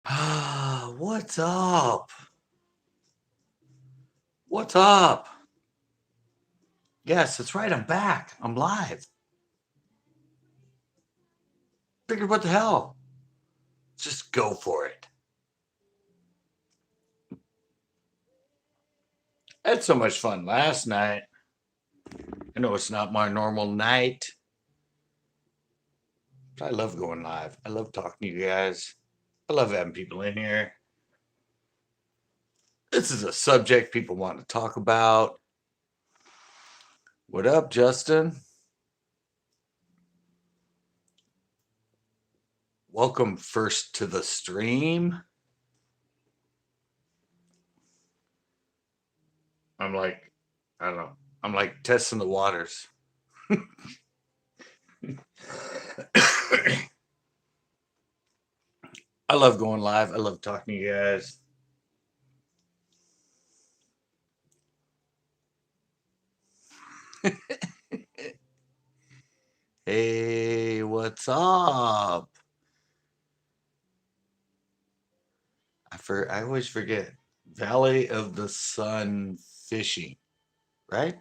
What's up? What's up? Yes, that's right. I'm back. I'm live. Figured what the hell? Just go for it. I had so much fun last night. I know it's not my normal night, but I love going live. I love talking to you guys. I love having people in here. This is a subject people want to talk about. What up, Justin? Welcome first to the stream. I'm like, I don't know. I'm like testing the waters. I love going live. I love talking to you guys. Hey, what's up? I always forget. Valley of the Sun fishing, right?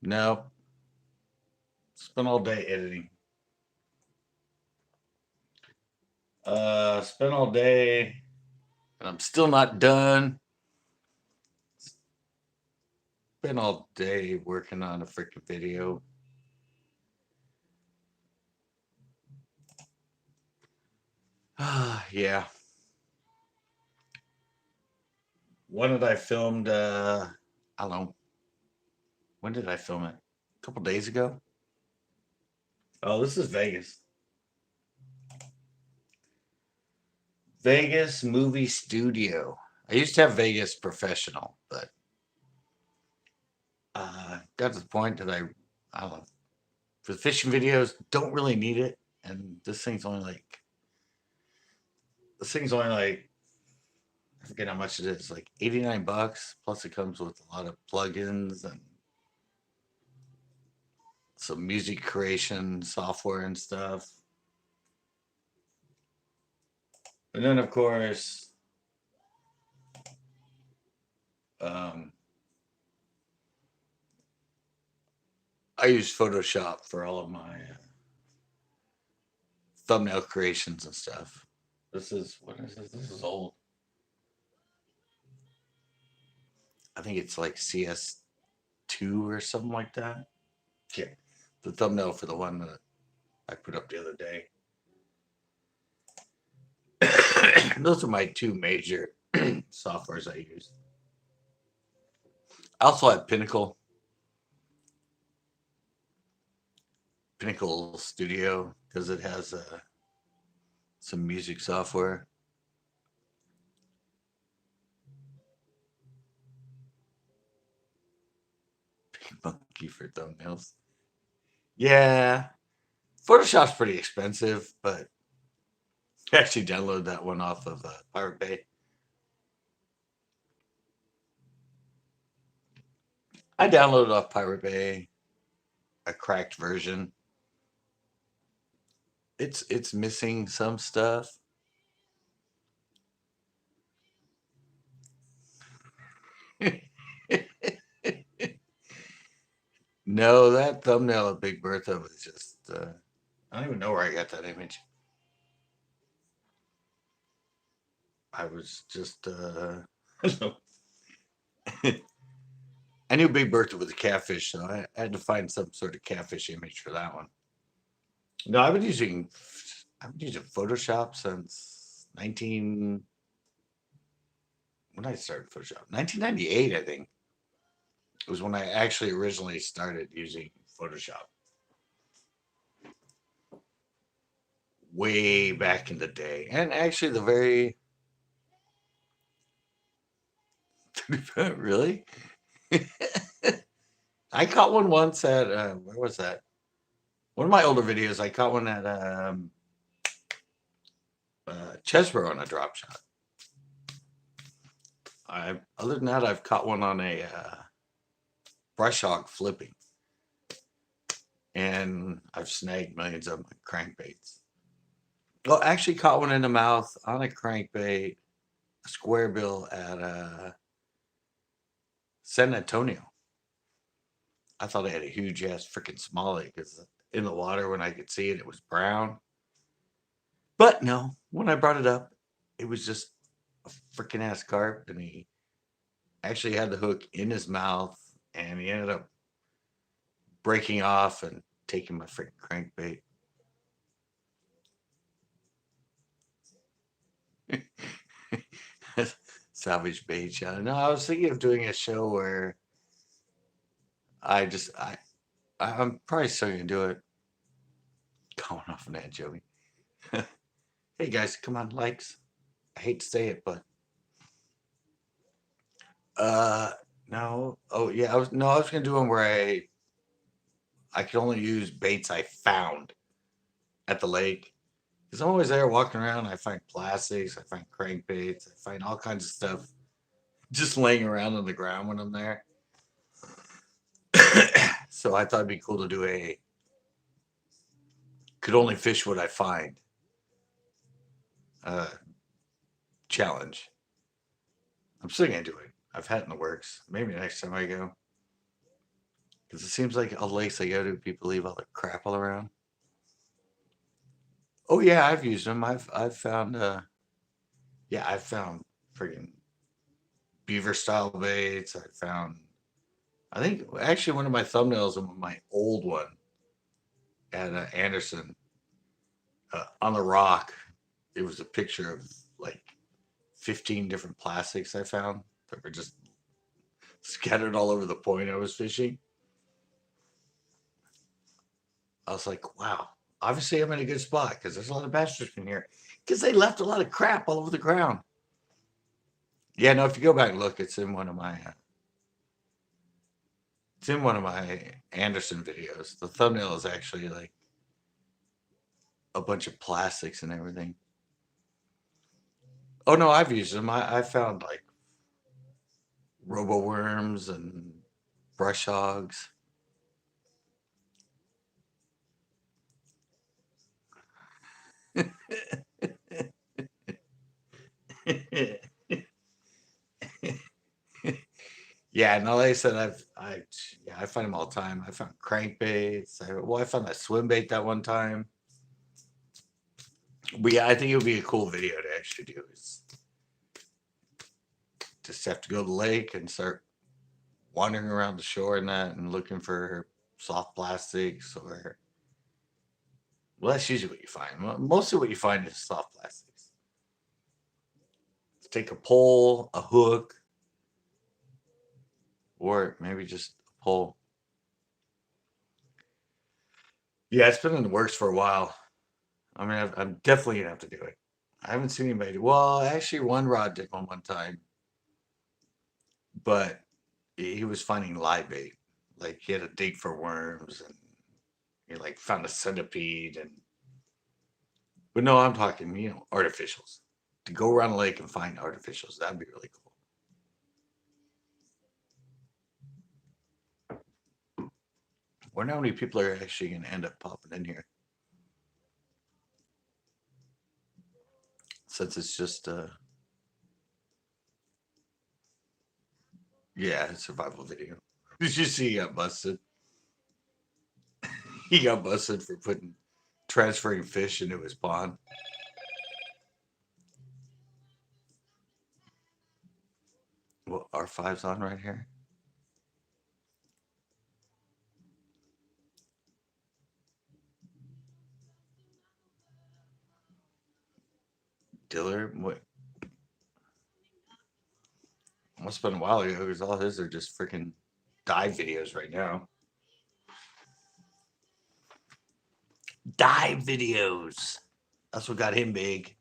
No, spent all day editing. Spent all day, and I'm still not done. Spent all day working on a freaking video. Yeah, one that I filmed. I don't know. When did I film it? A couple days ago. Oh, this is Vegas. Vegas Movie Studio. I used to have Vegas Professional, but got to the point that I don't know, for the fishing videos, don't really need it. And this thing's only like, I forget how much it is, like 89 bucks. Plus, it comes with a lot of plugins and some music creation software and stuff. And then, of course, um, I use Photoshop for all of my thumbnail creations and stuff. What is this? This is old. I think it's like CS2 or something like that. Yeah, the thumbnail for the one that I put up the other day. Those are my two major softwares I use. I also have Pinnacle Studio because it has some music software. Big Monkey for thumbnails. Yeah, Photoshop's pretty expensive, but I actually downloaded that one off of Pirate Bay. I downloaded off Pirate Bay a cracked version. It's missing some stuff. No, that thumbnail of Big Bertha was just. I don't even know where I got that image. I was just. I knew Big Bertha was a catfish, so I had to find some sort of catfish image for that one. No, I've been using Photoshop since 19. When did I start Photoshop? 1998, I think. It was when I actually originally started using Photoshop. Way back in the day, and actually the very really. I caught one once at where was that? One of my older videos. I caught one at Chesborough on a drop shot. Other than that, I've caught one on a brush hog flipping, and I've snagged millions of crankbaits. Oh, actually caught one in the mouth on a crankbait, a square bill at San Antonio. I thought I had a huge ass freaking smallie because in the water when I could see it, it was brown. But no, when I brought it up, it was just a freaking ass carp, and he actually had the hook in his mouth, and he ended up breaking off and taking my freaking crankbait. Salvage bait shot. No, I was thinking of doing a show where I'm probably still gonna do it. Going off on that, Joey. Hey guys, come on, likes. I hate to say it, but uh no. Oh yeah, I was gonna do one where I could only use baits I found at the lake. Because I'm always there walking around, I find plastics, I find crankbaits, I find all kinds of stuff just laying around on the ground when I'm there. So I thought it'd be cool to do a could only fish what I find uh challenge. I'm still gonna do it. I've had it in the works. Maybe next time I go. Because it seems like all lakes I go to, people leave all their crap all around. Oh yeah, I've used them. I've found yeah, I've found friggin' beaver style baits. I think actually one of my thumbnails of my old one at Anderson on the rock. It was a picture of like 15 different plastics I found that were just scattered all over the point I was fishing. I was like, wow, obviously I'm in a good spot because there's a lot of bass fishermen here because they left a lot of crap all over the ground. Yeah, no, if you go back and look, it's in one of my Anderson videos. The thumbnail is actually like a bunch of plastics and everything. Oh no, I've used them. I found like robo worms and brush hogs. Yeah, no, like I said, yeah, I find them all the time. I found crankbaits. I found that swim bait that one time. But yeah, I think it would be a cool video to actually do. Is just have to go to the lake and start wandering around the shore and that and looking for soft plastics or well, that's usually what you find. Mostly what you find is soft plastics. Take a pole, a hook, or maybe just a pole. Yeah, it's been in the works for a while. I mean, I'm definitely gonna have to do it. I haven't seen anybody do. Well, actually, one rod did one time, but he was finding live bait. Like he had to dig for worms, and he like found a centipede. And but no, I'm talking artificials. To go around the lake and find artificials, that'd be really cool. Wonder how many people are actually gonna end up popping in here since it's just yeah, a survival video. Did you see he got busted? He got busted for putting transferring fish into his pond. Well, R5's on right here. Diller, what? Must have been a while ago because all his are just freaking dive videos right now. Dive videos. That's what got him big.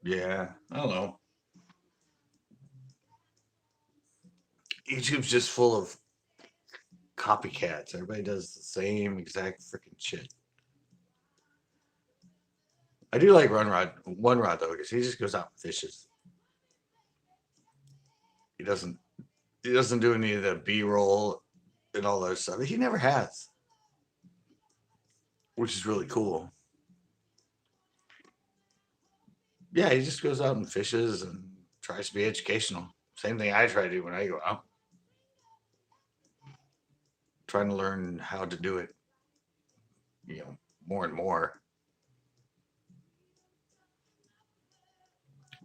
Yeah, I don't know. YouTube's just full of copycats. Everybody does the same exact freaking shit. I do like One Rod though, because he just goes out and fishes. He doesn't. He doesn't do any of the B-roll and all that stuff. He never has, which is really cool. Yeah, he just goes out and fishes and tries to be educational. Same thing I try to do when I go out, trying to learn how to do it, more and more.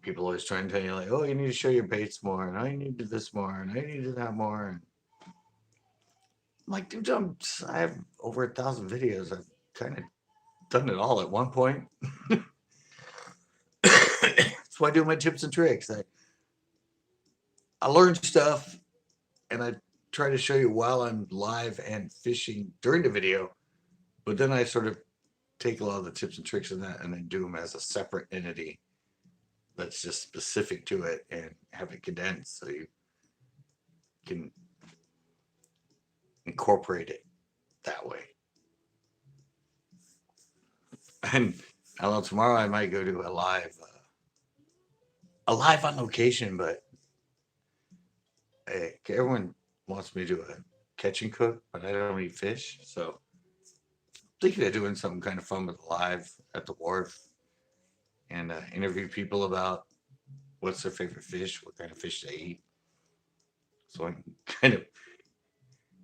People always try and tell you like, oh, you need to show your baits more, and oh, you need to do this more, and I need to do that more. And I'm like, dude, I have over 1,000 videos. I've kind of done it all at one point. That's why I do my tips and tricks. I learn stuff and I try to show you while I'm live and fishing during the video, but then I sort of take a lot of the tips and tricks in that and then do them as a separate entity that's just specific to it and have it condensed so you can incorporate it that way. And I don't know, tomorrow I might go to a live on location, but hey, everyone wants me to do a catch and cook, but I don't eat fish, so I'm thinking of doing something kind of fun with live at the wharf and interview people about what's their favorite fish, what kind of fish they eat, so I can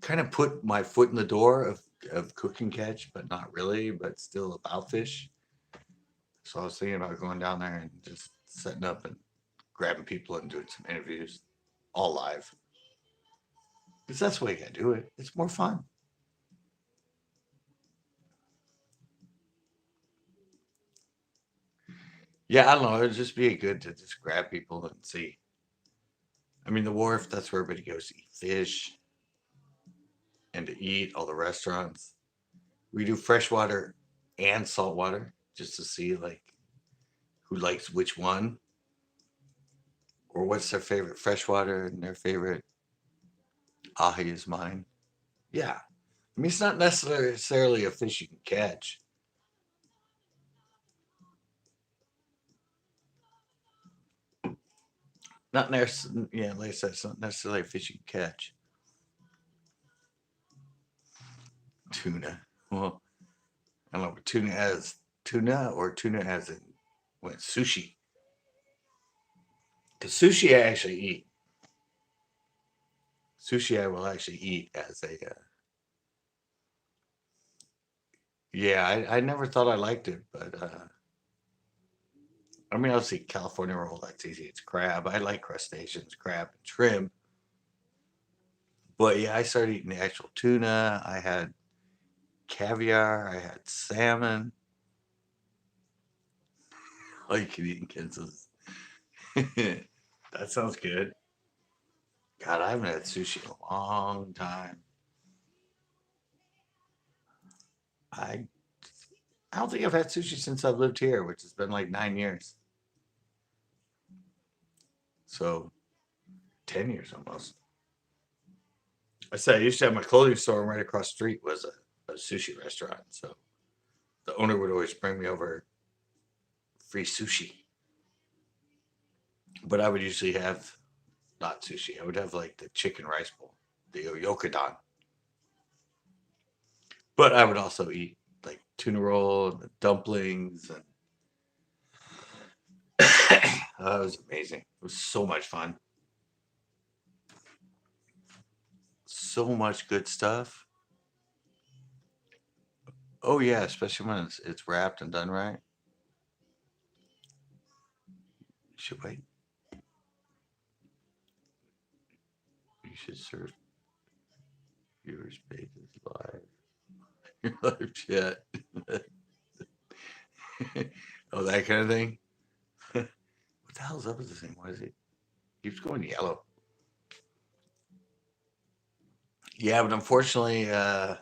kind of put my foot in the door of cook and catch, but not really, but still about fish. So I was thinking about going down there and just setting up and grabbing people and doing some interviews, all live. Because that's the way you gotta do it. It's more fun. Yeah, I don't know. It'd just be good to just grab people and see. I mean, the wharf, that's where everybody goes to eat fish and to eat, all the restaurants. We do freshwater and saltwater just to see like who likes which one or what's their favorite freshwater and their favorite ahi is mine. Yeah. I mean, it's not necessarily a fish you can catch. Not necessarily, yeah, like I said, it's not necessarily a fish you can catch. Tuna. Well, I don't know, tuna as tuna or tuna as in what, sushi. Because sushi I actually eat. Sushi I will actually eat as a. Yeah, I never thought I liked it, but I mean, obviously California roll, that's easy. It's crab. I like crustaceans, crab and shrimp. But yeah, I started eating the actual tuna. I had caviar. I had salmon. All you can eat in Kansas. That sounds good. God, I haven't had sushi in a long time. I I don't think I've had sushi since I've lived here, which has been like 9 years. So 10 years almost. I said I used to have my clothing store right across the street was a sushi restaurant. So the owner would always bring me over free sushi. But I would usually have not sushi. I would have like the chicken rice bowl, the yokodan. But I would also eat like tuna roll and the dumplings and oh, it was amazing. It was so much fun. So much good stuff. Oh yeah, especially when it's wrapped and done right. You should wait. You should serve viewers pages live. Your live chat. Oh, that kind of thing. What the hell's up with this thing? Why is it keeps going yellow? Yeah, but unfortunately, I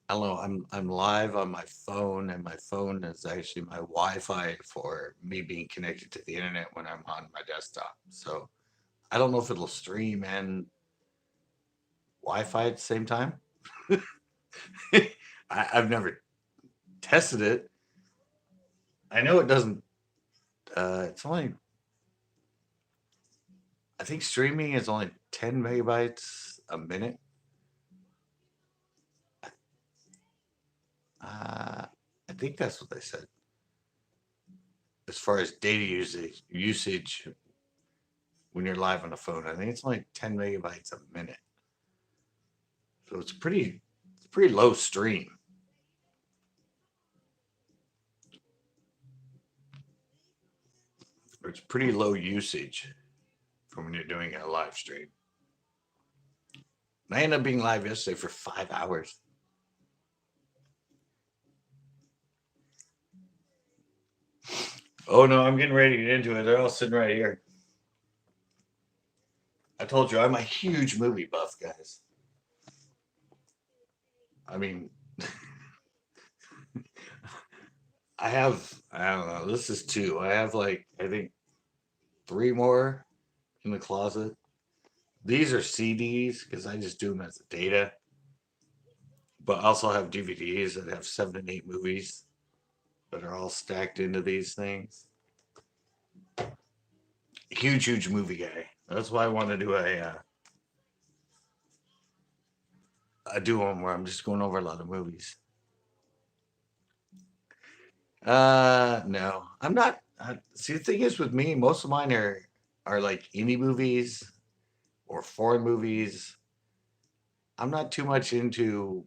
don't know. I'm live on my phone, and my phone is actually my Wi-Fi for me being connected to the internet when I'm on my desktop. So I don't know if it'll stream and Wi-Fi at the same time. I've never tested it. I know it doesn't. It's only I think streaming is only 10 megabytes a minute. I think that's what they said. As far as data usage when you're live on the phone, I think it's only 10 megabytes a minute. So it's pretty low stream. Or it's pretty low usage from when you're doing a live stream. And I ended up being live yesterday for 5 hours. Oh no, I'm getting ready to get into it. They're all sitting right here. I told you I'm a huge movie buff, guys. I mean, I don't know, this is two. I have like, I think three more in the closet. These are CDs because I just do them as a data, but I also have DVDs that have 7 and 8 movies that are all stacked into these things. Huge, huge movie guy. That's why I want to do a do one where I'm just going over a lot of movies. No, I'm not. See, the thing is with me, most of mine are like indie movies or foreign movies. I'm not too much into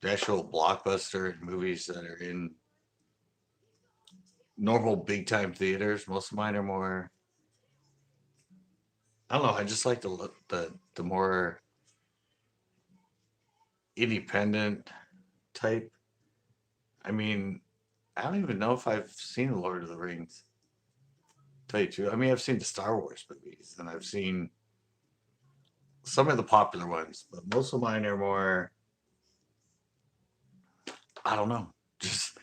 the actual blockbuster movies that are in normal big time theaters. Most of mine are more. I don't know. I just like the more independent type. I mean, I don't even know if I've seen the Lord of the Rings. Tell you true. I mean, I've seen the Star Wars movies and I've seen some of the popular ones, but most of mine are more. I don't know. Just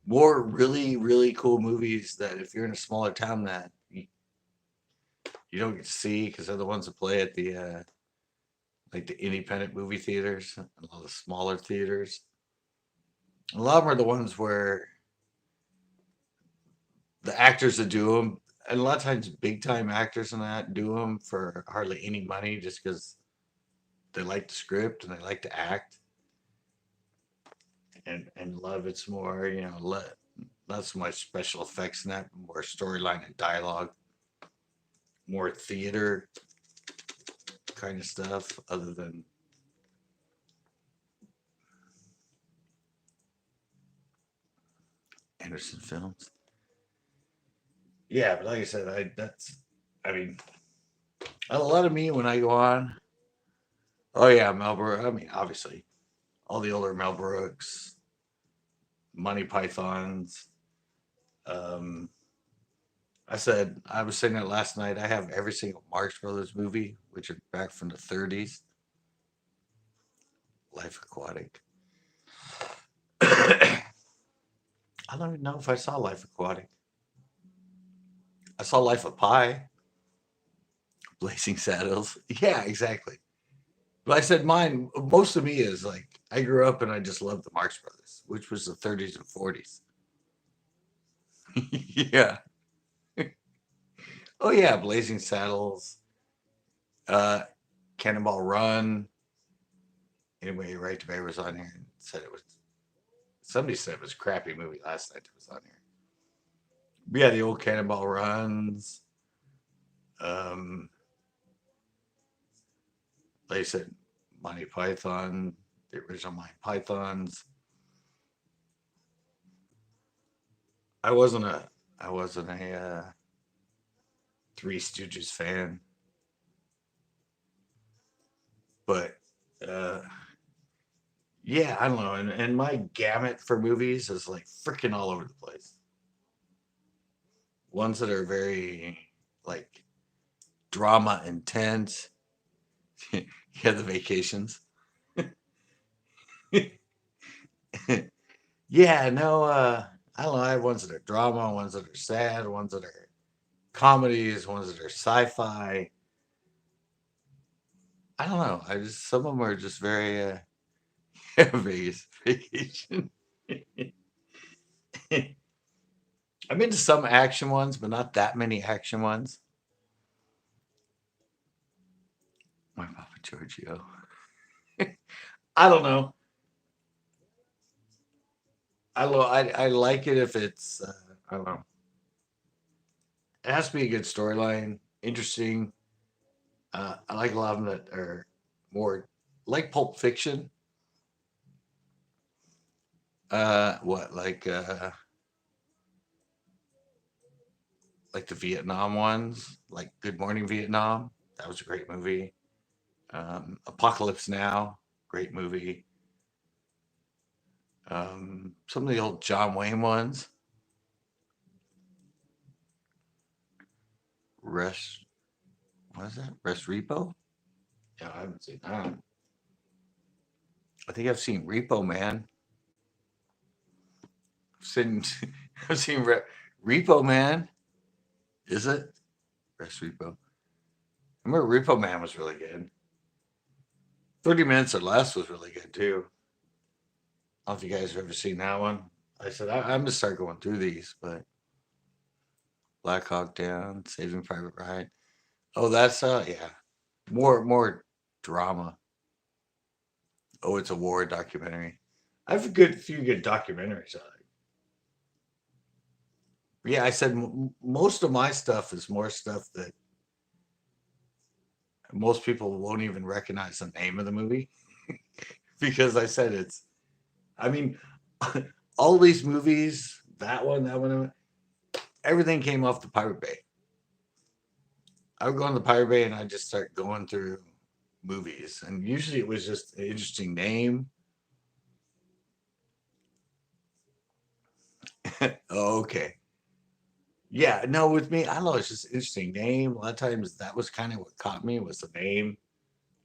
more really, really cool movies that if you're in a smaller town that you don't get to see because they're the ones that play at the like the independent movie theaters and all the smaller theaters. A lot of them are the ones where the actors that do them, and a lot of times big time actors and that do them for hardly any money just because they like the script and they like to act and love it's more not so much special effects in that, more storyline and dialogue, more theater kind of stuff other than Anderson films. Yeah, but like I said, I mean a lot of me when I go on. Oh yeah, Mel Brooks. I mean, obviously, all the older Mel Brooks, Money Pythons. Um, I said I was saying that last night. I have every single Marx Brothers movie, which are back from the 30s. Life Aquatic. I don't even know if I saw Life Aquatic. I saw Life of Pi, Blazing Saddles. Yeah, exactly. But I said mine. Most of me is like I grew up and I just loved the Marx Brothers, which was the 30s and 40s. Yeah. Oh yeah, Blazing Saddles, uh, Cannonball Run. Anyway, Right to Bay was on here and said it was. Somebody said it was a crappy movie last night. That was on here. But yeah, the old Cannonball Runs. Um, like I said, Monty Python, the original Monty Pythons. I wasn't a I wasn't a Three Stooges fan, but uh, yeah, I don't know. And my gamut for movies is like freaking all over the place. Ones that are very like drama intense. Yeah, the vacations. Yeah, no, I don't know. I have ones that are drama, ones that are sad, ones that are comedies, ones that are sci-fi. I don't know. I just some of them are just very Vegas vacation. I'm into some action ones, but not that many action ones. My Papa Giorgio. I don't know. I like it if it's I don't know. It has to be a good storyline, interesting. I like a lot of them that are more like Pulp Fiction. What like the Vietnam ones, like Good Morning Vietnam. That was a great movie. Apocalypse Now, great movie. Some of the old John Wayne ones. Rest, what is that? Rest Repo? Yeah, I haven't seen that. I think I've seen Repo Man. I've seen, I've seen Repo Man. Is it? Rest Repo. I remember Repo Man was really good. 30 Minutes or Less was really good too. I don't know if you guys have ever seen that one. I said, I'm going to start going through these, but Black Hawk Down, Saving Private Ryan. Oh, that's, yeah. More drama. Oh, it's a war documentary. I have a good few good documentaries on it. Yeah, I said most of my stuff is more stuff that most people won't even recognize the name of the movie because I said it's. I mean, all these movies, that one, everything came off the Pirate Bay. I would go on the Pirate Bay and I just start going through movies, and usually it was just an interesting name. Oh, okay. Yeah, no, with me, I don't know. It's just an interesting name. A lot of times that was kind of what caught me was the name.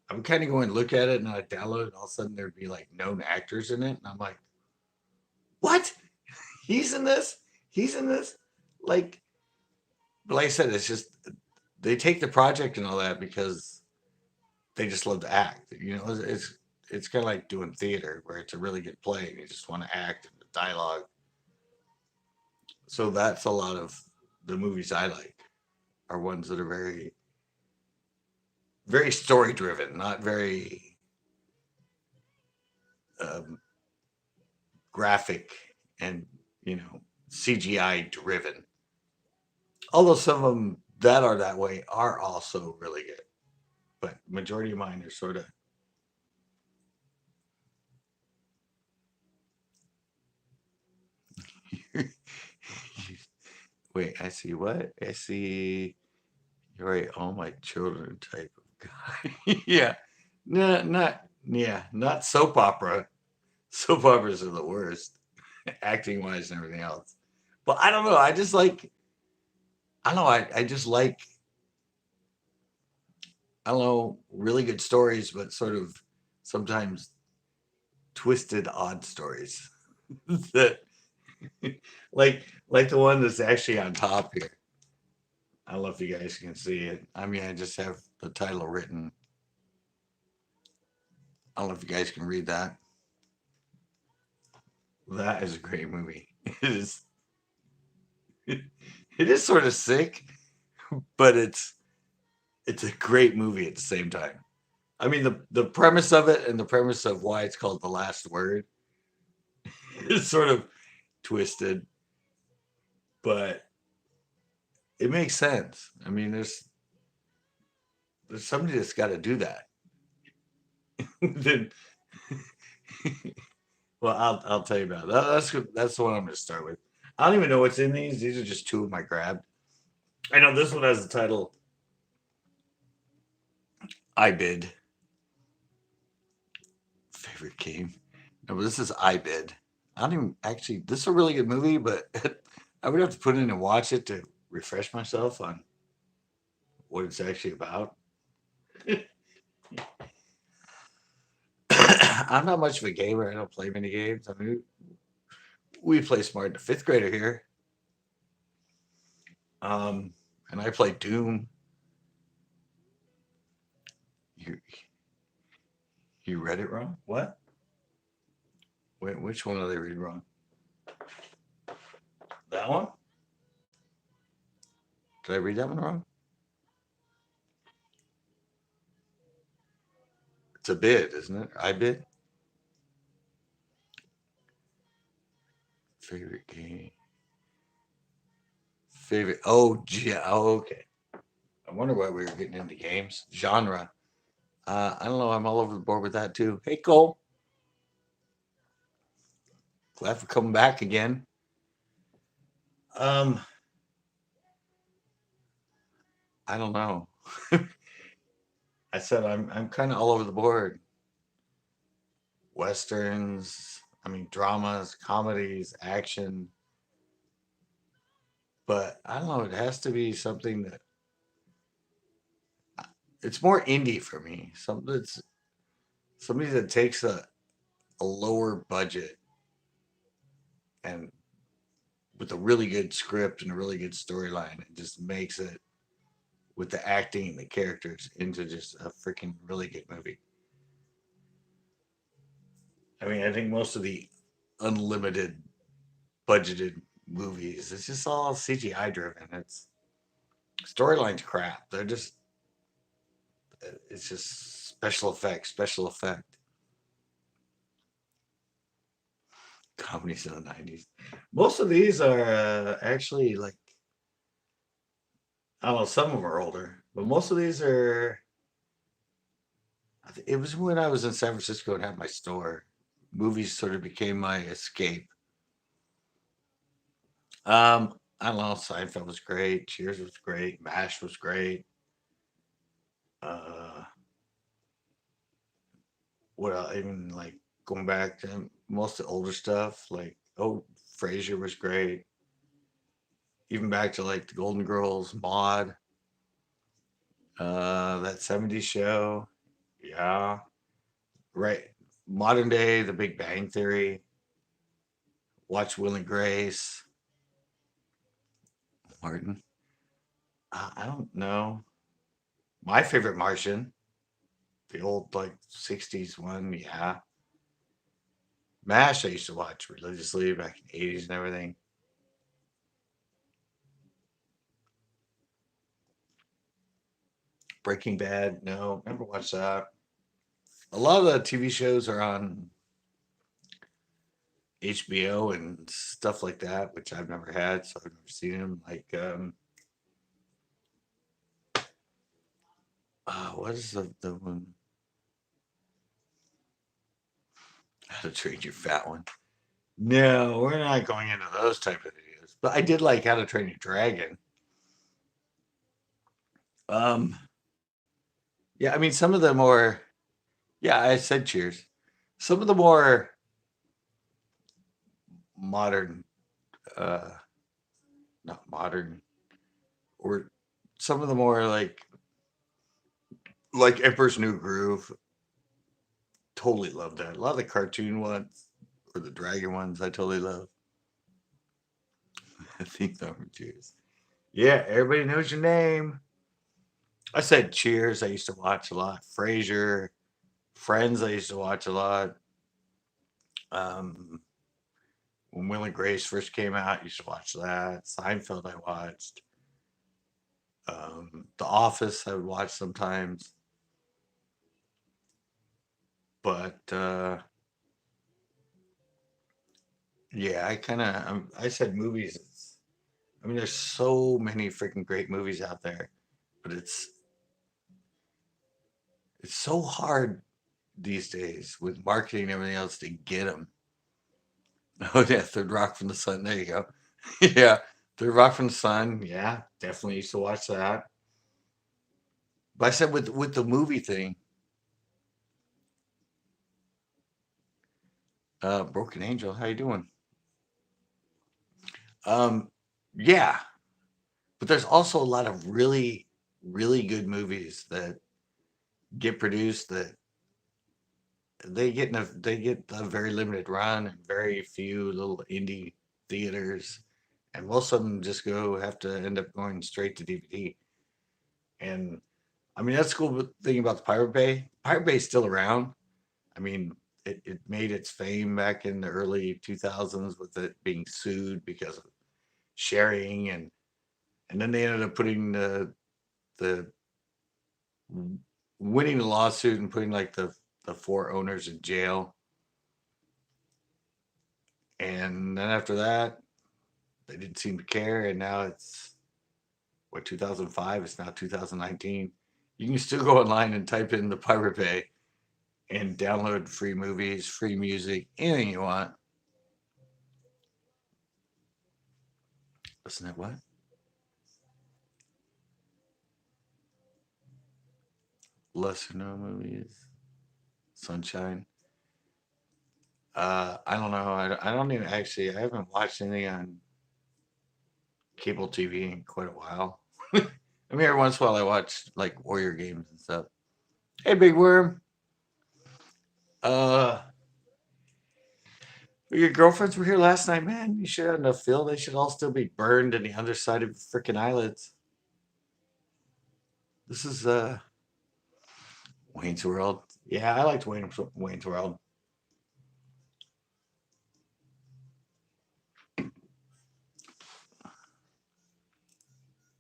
I would kind of go and look at it and I'd download it, and all of a sudden there'd be like known actors in it. And I'm like, what? He's in this? He's in this? Like, but like I said, it's just they take the project and all that because they just love to act. You know, it's kind of like doing theater where it's a really good play and you just want to act and the dialogue. So that's a lot of the movies I like are ones that are very story driven, not very um, graphic and CGI driven. Although some of them that are that way are also really good, but majority of mine are sort of. Wait, I see what I see. You're right. All my children type of guy. Yeah, no, not yeah, not soap opera. Soap operas are the worst, acting wise and everything else. But I don't know. I just like. I don't know. I just like. I don't know. Really good stories, but sort of sometimes twisted, odd stories that like the one that's actually on top here. I don't know if you guys can see it. I mean, I just have the title written. I don't know if you guys can read that. That is a great movie. It is. It is sort of sick, but it's a great movie at the same time. I mean, the premise of it and the premise of why it's called The Last Word is sort of twisted, but it makes sense. I mean, there's somebody that's got to do that. Then, well, I'll tell you about that. That's the one I'm going to start with. I don't even know what's in these. These are just two of my grabbed. I know this one has the title I Bid. Favorite game. No, but this is I Bid. I don't even actually. This is a really good movie, but I would have to put in and watch it to refresh myself on what it's actually about. I'm not much of a gamer. I don't play many games. I mean, we play smart. The fifth grader here, um, and I play Doom. You you read it wrong? What? Wait, which one did I read wrong? That one? Did I read that one wrong? It's a bid, isn't it? I bid. Favorite game. Favorite. Oh, gee. Oh, okay. I wonder why we were getting into games. Genre. I don't know. I'm all over the board with that too. Hey, Cole. Glad for coming back again. Um, I don't know. I said I'm kind of all over the board. Westerns. I mean, dramas, comedies, action. But I don't know. It has to be something that it's more indie for me. Something that's somebody that takes a lower budget and with a really good script and a really good storyline, it just makes it with the acting and the characters into just a freaking really good movie. I mean, I think most of the unlimited budgeted movies, it's just all CGI driven. It's storyline's crap. They're just it's just special effects, special effect comedies in the 90s. Most of these are actually like I don't know, some of them are older, but most of these are it was when I was in San Francisco and had my store. Movies sort of became my escape. I don't know. Seinfeld was great. Cheers was great. Mash was great. Uh, what else? Even like going back to most of the older stuff, like Frasier was great. Even back to like the Golden Girls, Maud, that '70s show. Yeah, right. Modern day, The Big Bang Theory. Watch Will and Grace. Martin. I don't know. My favorite Martian, the old like '60s one. Yeah, MASH I used to watch religiously back in the '80s and everything. Breaking Bad, no, never watched that. A lot of the TV shows are on HBO and stuff like that, which I've never had, so I've never seen them. Like, what is the one? How to Train Your Fat One? No, we're not going into those type of videos. But I did like How to Train Your Dragon. Um, yeah, I mean some of the more. Yeah, I said Cheers. Some of the more modern, uh, not modern, or some of the more like Emperor's New Groove. Totally love that. A lot of the cartoon ones or the dragon ones, I totally love. I think number Cheers. Yeah, everybody knows your name. I said Cheers. I used to watch a lot. Frasier, Friends. I used to watch a lot. Um, when Will and Grace first came out, I used to watch that. Seinfeld, I watched. The Office, I would watch sometimes. But yeah, I said movies. I mean, there's so many freaking great movies out there, but it's so hard these days with marketing and everything else to get them. Oh yeah, Third Rock from the Sun. There you go. Yeah, Third Rock from the Sun. Yeah, definitely used to watch that. But I said with the movie thing, Broken Angel. How you doing? Um, yeah, but there's also a lot of really good movies that get produced that they get a very limited run and very few little indie theaters, and most of them just go have to end up going straight to DVD. And I mean that's the cool thing about the Pirate Bay. Pirate Bay's still around. I mean it made its fame back in the early 2000s with it being sued because of sharing and then they ended up putting the winning the lawsuit and putting like the the four owners in jail. And then after that, they didn't seem to care. And now it's what, 2005? It's now 2019. You can still go online and type in the Pirate Bay and download free movies, free music, anything you want. Listen to what? Lesser known movies. Sunshine. I don't know. I don't even actually. I haven't watched anything on cable TV in quite a while. I mean, every once in a while I watch like Warrior games and stuff. Hey, Big Worm. Uh, your girlfriends were here last night, man. You should have enough fill. They should all still be burned in the underside of freaking eyelids. This is Wayne's World. Yeah, I liked Wayne's World.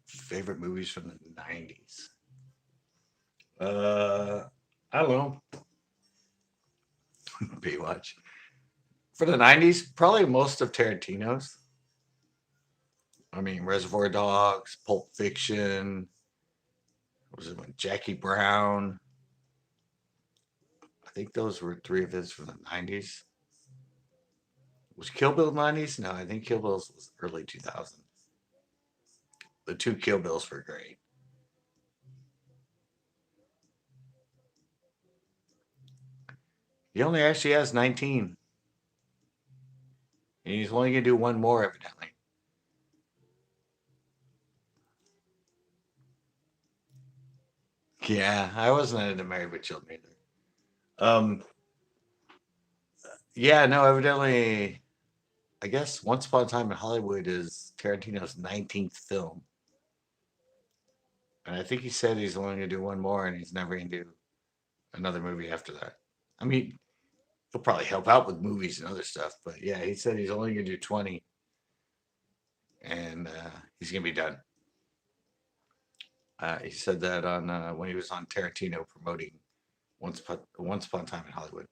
Favorite movies from the 90s. Uh, I don't know. Baywatch. For the 90s, probably most of Tarantino's. I mean, Reservoir Dogs, Pulp Fiction. What was it one? Jackie Brown. I think those were three of his from the 90s. Was Kill Bill 90s? No, I think Kill Bill was early 2000s. The two Kill Bills were great. He only actually has 19. And he's only going to do one more, evidently. Yeah, I wasn't into Married with Children either. Um, yeah, no, evidently, I guess Once Upon a Time in Hollywood is Tarantino's 19th film. And I think he said he's only going to do one more and he's never going to do another movie after that. I mean, he'll probably help out with movies and other stuff, but yeah, he said he's only going to do 20 and he's going to be done. He said that on when he was on Tarantino promoting Once Upon a Time in Hollywood.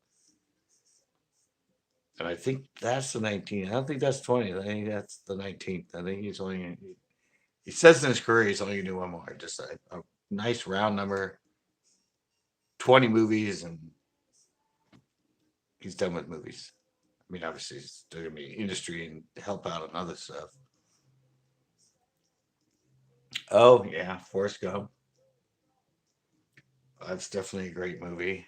And I think that's the 19th. I don't think that's 20th. I think that's the 19th. I think he's only, he says in his career he's only going to do one more. Just a nice round number, 20 movies, and he's done with movies. I mean, obviously, he's still going to be industry and help out on other stuff. Oh, yeah, Forrest Gump. That's definitely a great movie.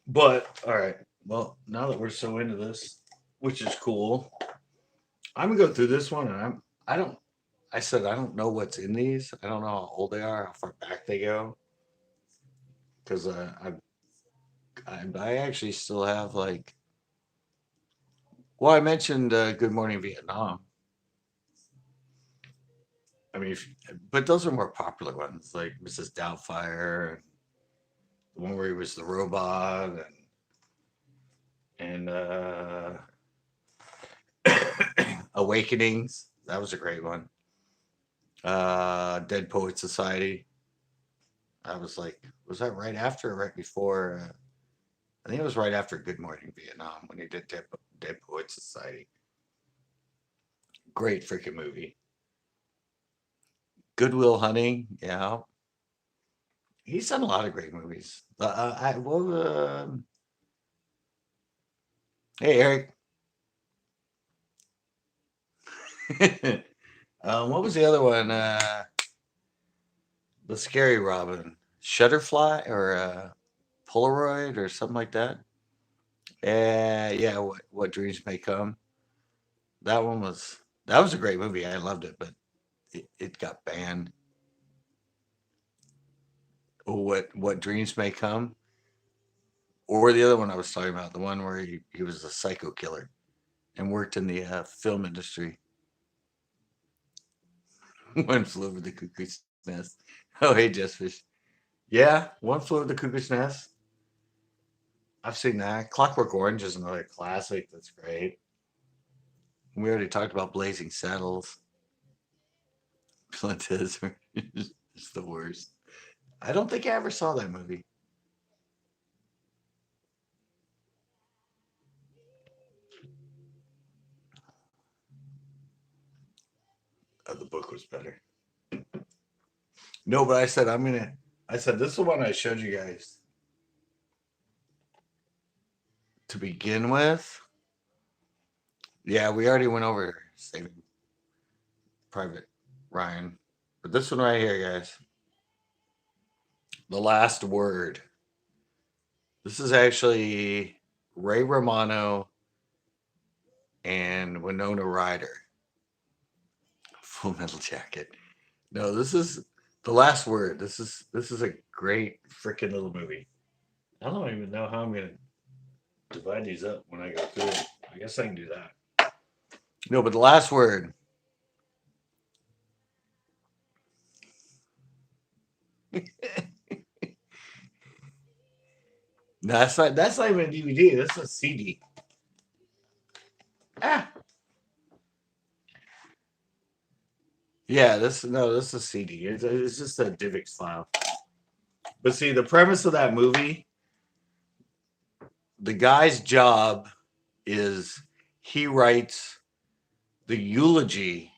But, all right. Well, now that we're so into this, which is cool, I'm gonna go through this one, and I don't. I said I don't know what's in these. I don't know how old they are, how far back they go, because I actually still have like. Well, I mentioned Good Morning Vietnam. I mean, but those are more popular ones, like Mrs. Doubtfire, and the one where he was the robot, and Awakenings. That was a great one. Dead Poet Society. I was like, was that right after or right before? I think it was right after Good Morning Vietnam when he did Dead Poet Society. Great freaking movie. Goodwill Hunting. Yeah. He's done a lot of great movies. Hey, Eric. What was the other one? The Scary Robin. Shutterfly or Polaroid or something like that. Yeah. What Dreams May Come. That was a great movie. I loved it, but it got banned. What Dreams May Come, or the other one I was talking about, the one where he was a psycho killer and worked in the film industry. One flew over the cuckoo's nest. Oh, hey, Jessfish. Yeah, One Flew Over the Cuckoo's Nest. I've seen that. Clockwork Orange is another classic. That's great. We already talked about Blazing Saddles. Clint Eastwood is the worst. I don't think I ever saw that movie. The book was better. No, but I said I said this is the one I showed you guys to begin with. Yeah, we already went over Saving Private Ryan, but this one right here, guys, The Last Word. This is actually Ray Romano and Winona Ryder. Full Metal Jacket. No, this is The Last Word. This is a great freaking little movie. I don't even know how I'm gonna divide these up when I go through it. I guess I can do that. No, but The Last Word. No, that's not even a DVD. That's a CD. Ah. Yeah, this is a CD. It's just a DivX file. But see, the premise of that movie, the guy's job is he writes the eulogy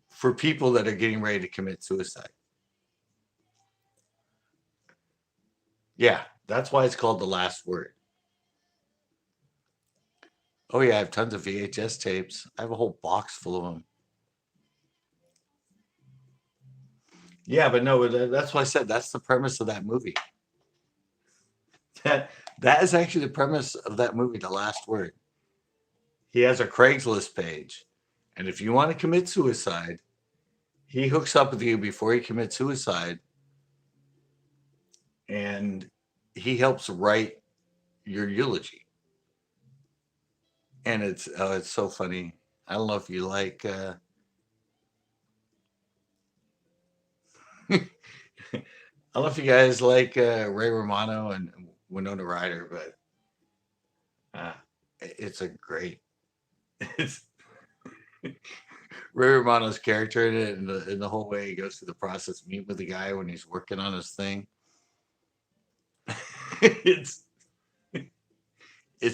for people that are getting ready to commit suicide. Yeah, that's why it's called The Last Word. Oh yeah, I have tons of VHS tapes. I have a whole box full of them. Yeah, but no, that's why I said that's the premise of that movie. That is actually the premise of that movie, The Last Word. He has a Craigslist page, and if you want to commit suicide, he hooks up with you before he commits suicide, and he helps write your eulogy. And it's so funny. I don't know if you like. I don't know if you guys like Ray Romano and Winona Ryder, but it's a great. It's Ray Romano's character in it, and the whole way he goes through the process, meet with the guy when he's working on his thing. it's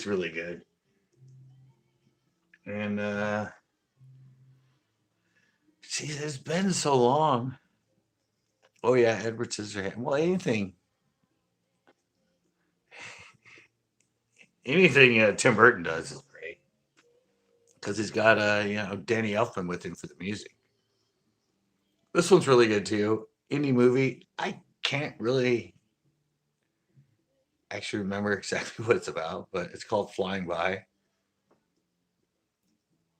really good. And see, it's been so long. Oh yeah, Edward Scissorhands. Well, anything Tim Burton does is great because he's got Danny Elfman with him for the music. This one's really good too. Indie movie. I can't really actually remember exactly what it's about, but it's called Flying By.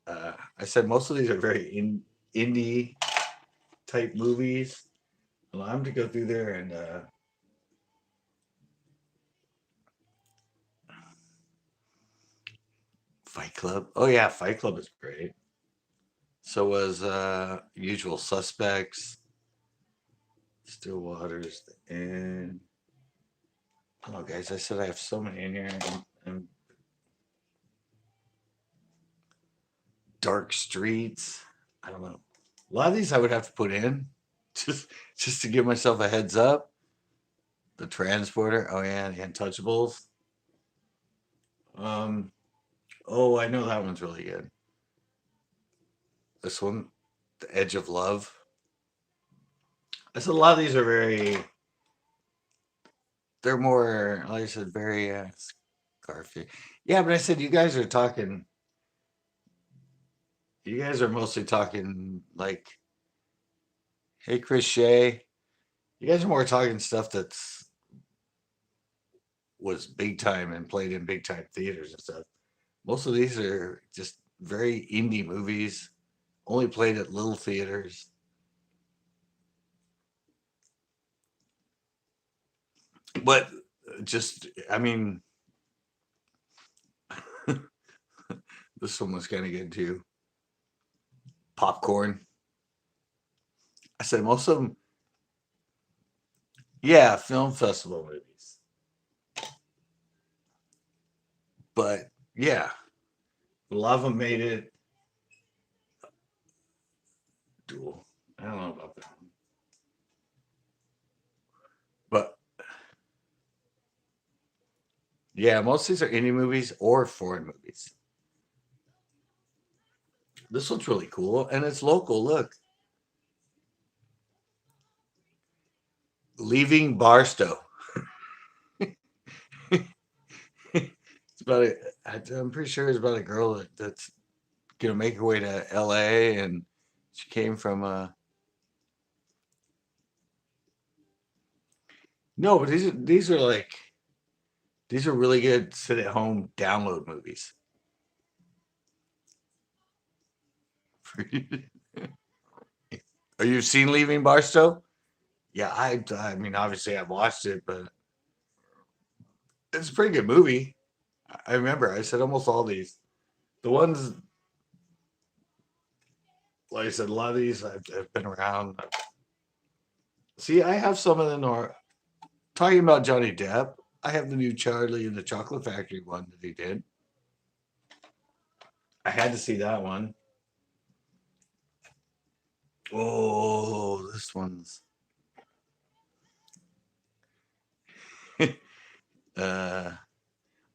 I said most of these are very indie type movies. Allow him to go through there and Fight Club. Oh yeah, Fight Club is great. So was Usual Suspects, Still Waters, and I don't know, guys. I said I have so many in here. And Dark Streets. I don't know. A lot of these I would have to put in just to give myself a heads up. The Transporter. Oh yeah, the Untouchables. Oh, I know that one's really good. This one, The Edge of Love. I said a lot of these are they're more, like I said, very Scarface. Yeah, but I said you guys are mostly talking like, hey, Chris Shea. You guys are more talking stuff was big time and played in big time theaters and stuff. Most of these are just very indie movies, only played at little theaters. But I mean, this one was kind of good too. Popcorn. I said most of them, yeah, film festival movies. But yeah, a lot of them made it. Duel. I don't know about that one. But yeah, most of these are indie movies or foreign movies. This one's really cool, and it's local. Look, Leaving Barstow. It's about I'm pretty sure it's about a girl that's gonna make her way to L.A. and she came from no, but these are like these are really good sit at home download movies. Are you seen Leaving Barstow? Yeah, I mean obviously I've watched it, but it's a pretty good movie. I remember I said almost all these. The ones like I said, a lot of these I've been around. See, I have some of them are talking about Johnny Depp. I have the new Charlie and the Chocolate Factory one that he did. I had to see that one. Oh, this one's uh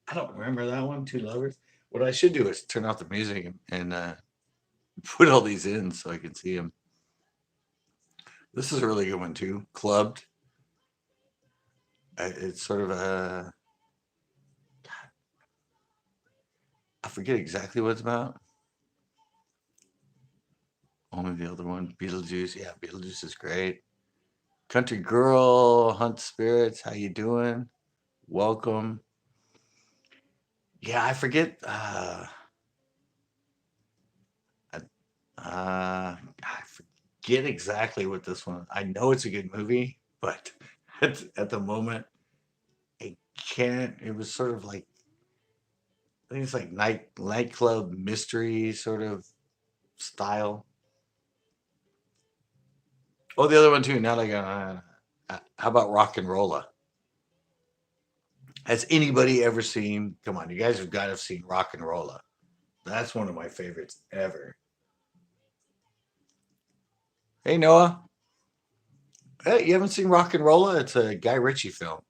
I don't remember that one, Two Lovers. What I should do is turn off the music and put all these in so I can see them. This is a really good one too. Clubbed. It's sort of a I forget exactly what it's about. Only the other one, Beetlejuice. Yeah, Beetlejuice is great. Country Girl, Hunt Spirits. How you doing? Welcome. Yeah, I forget. I forget exactly what this one. I know it's a good movie, but at the moment, I can't. It was sort of like I think it's like nightclub mystery sort of style. Oh, the other one too. Now, like, how about Rock and Rolla? Has anybody ever seen? Come on, you guys have got to have seen Rock and Rolla. That's one of my favorites ever. Hey, Noah. Hey, you haven't seen Rock and Rolla? It's a Guy Ritchie film.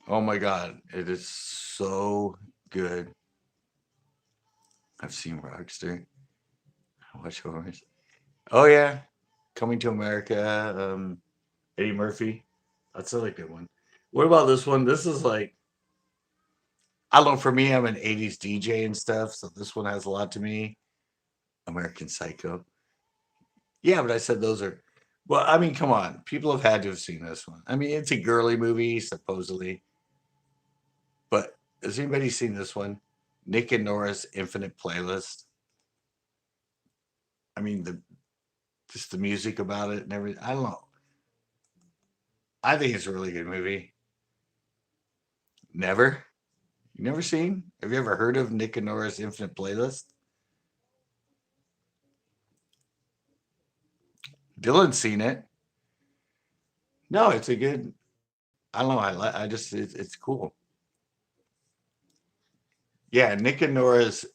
Oh my God, it is so good. I've seen Rockster. Watch Horrors. Oh yeah, Coming to America. Eddie Murphy. That's another good one. What about this one? This is like I don't know. For me, I'm an '80s DJ and stuff, so this one has a lot to me. American Psycho. Yeah, but I said those are. Well, I mean, come on. People have had to have seen this one. I mean, it's a girly movie, supposedly. But has anybody seen this one? Nick and Nora's Infinite Playlist. I mean, the just the music about it and everything. I don't know. I think it's a really good movie. Never? You never seen? Have you ever heard of Nick and Nora's Infinite Playlist? Dylan's seen it. No, it's a good. I don't know. I just it's cool. Yeah, Nick and Nora's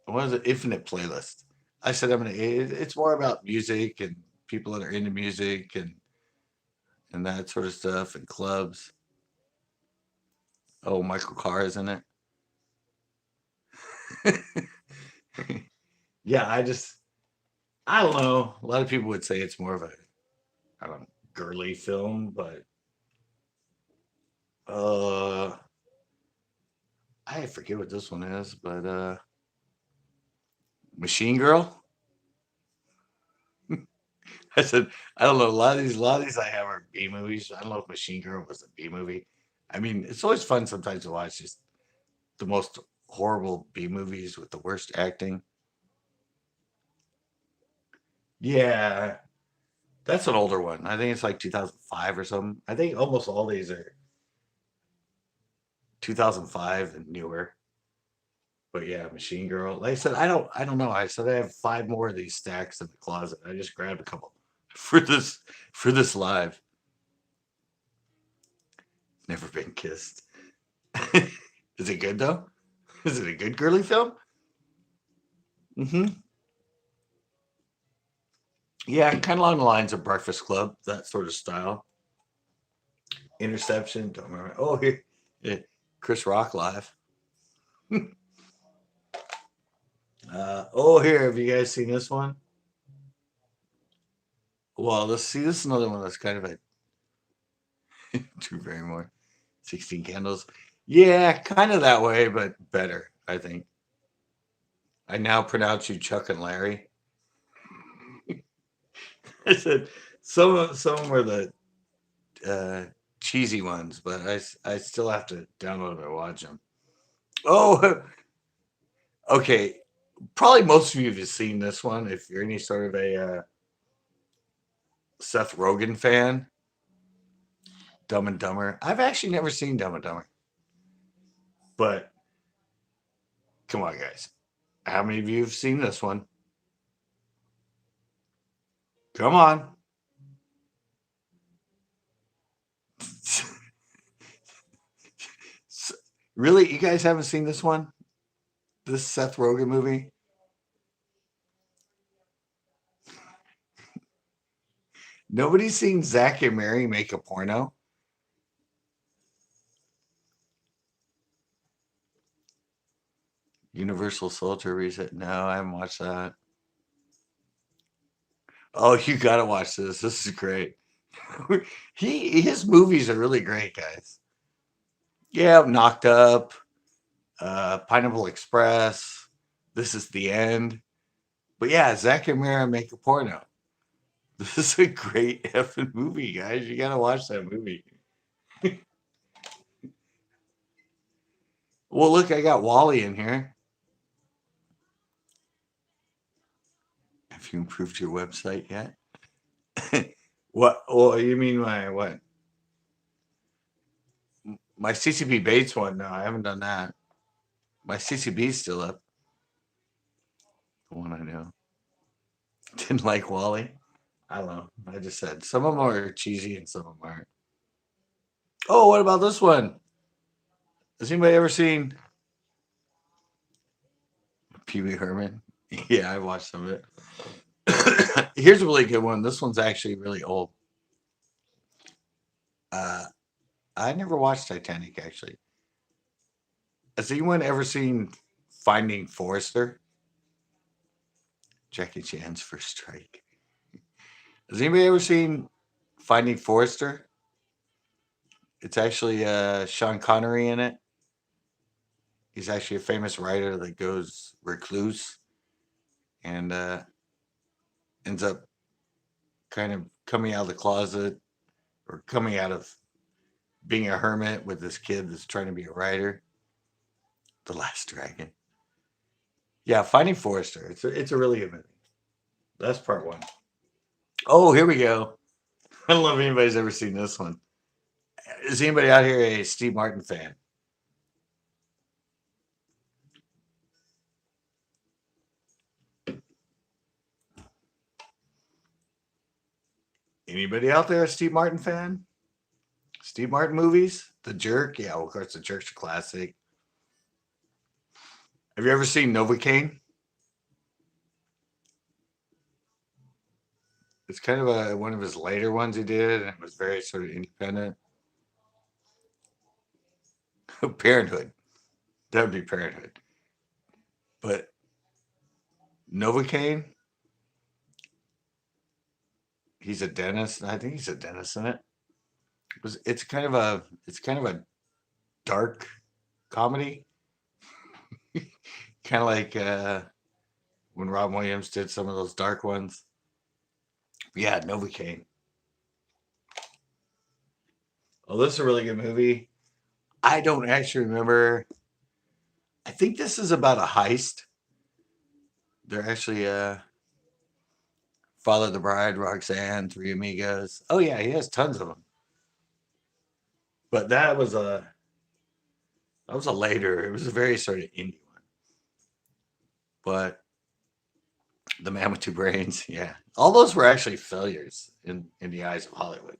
what is it? Infinite Playlist. I said I'm gonna. It's more about music and people that are into music and that sort of stuff and clubs. Oh, Michael Carr is in it. Yeah, I don't know. A lot of people would say it's more of a I don't know, girly film, but uh I forget what this one is, but Machine Girl. I said I don't know. A lot of these I have are B movies. I don't know if Machine Girl was a B movie. I mean, it's always fun sometimes to watch just the most horrible B movies with the worst acting. Yeah, that's an older one. I think it's like 2005 or something. I think almost all these are 2005 and newer. But yeah, Machine Girl. Like I said, I don't know. I said I have five more of these stacks in the closet. I just grabbed a couple for this live. Never been kissed. Is it good though? Is it a good girly film? Hmm. Yeah, kind of along the lines of Breakfast Club, that sort of style. Interception. Don't remember. Oh, here, yeah, Chris Rock live. Oh, here. Have you guys seen this one? Well, let's see. This is another one that's kind of a Drew Barrymore. 16 Candles. Yeah, kind of that way, but better, I think. I now pronounce you Chuck and Larry. I said some were the uh, cheesy ones, but I still have to download them and watch them. Oh, okay. Probably most of you have seen this one if you're any sort of a Seth Rogen fan. Dumb and Dumber. I've actually never seen Dumb and Dumber, but come on, guys. How many of you have seen this one? Come on. Really? You guys haven't seen this one? This Seth Rogen movie? Nobody's seen Zach and Mary make a porno? Universal Soldier Reset? No, I haven't watched that. Oh, you gotta watch this. This is great. His movies are really great, guys. Yeah, Knocked Up, Pineapple Express. This is the end. But yeah, Zach and Mary make a porno. This is a great effing movie, guys. You gotta watch that movie. Well, look, I got Wally in here. Have you improved your website yet? What? Well, you mean my what? My CCB Bates one? No, I haven't done that. My CCB's still up. The one I know. Didn't like Wally. I don't know. I just said some of them are cheesy and some of them aren't. Oh, what about this one? Has anybody ever seen Pee Wee Herman? Yeah, I watched some of it. Here's a really good one. This one's actually really old. Uh, I never watched Titanic actually. Has anyone ever seen Finding Forrester? Jackie Chan's first strike. Has anybody ever seen Finding Forrester? It's actually Sean Connery in it. He's actually a famous writer that goes recluse and ends up kind of coming out of the closet or coming out of being a hermit with this kid that's trying to be a writer. The Last Dragon. Yeah, Finding Forrester. It's a really good movie. That's part one. Oh, here we go. I don't know if anybody's ever seen this one. Is anybody out here a Steve Martin fan? Anybody out there a Steve Martin fan? Steve Martin movies? The Jerk? Yeah, well, of course, The Jerk's a classic. Have you ever seen Novocaine? It's kind of one of his later ones he did, and it was very sort of independent. Parenthood. That would be Parenthood. But Novocaine, he's a dentist. I think he's a dentist in it. It's kind of a dark comedy, kind of like when Rob Williams did some of those dark ones. Yeah, Novocaine. Oh, this is a really good movie. I don't actually remember. I think this is about a heist. They're actually Father the Bride, Roxanne, Three Amigos. Oh yeah, he has tons of them. But that was a later. It was a very sort of indie one. But The Man with Two Brains, yeah, all those were actually failures in the eyes of Hollywood.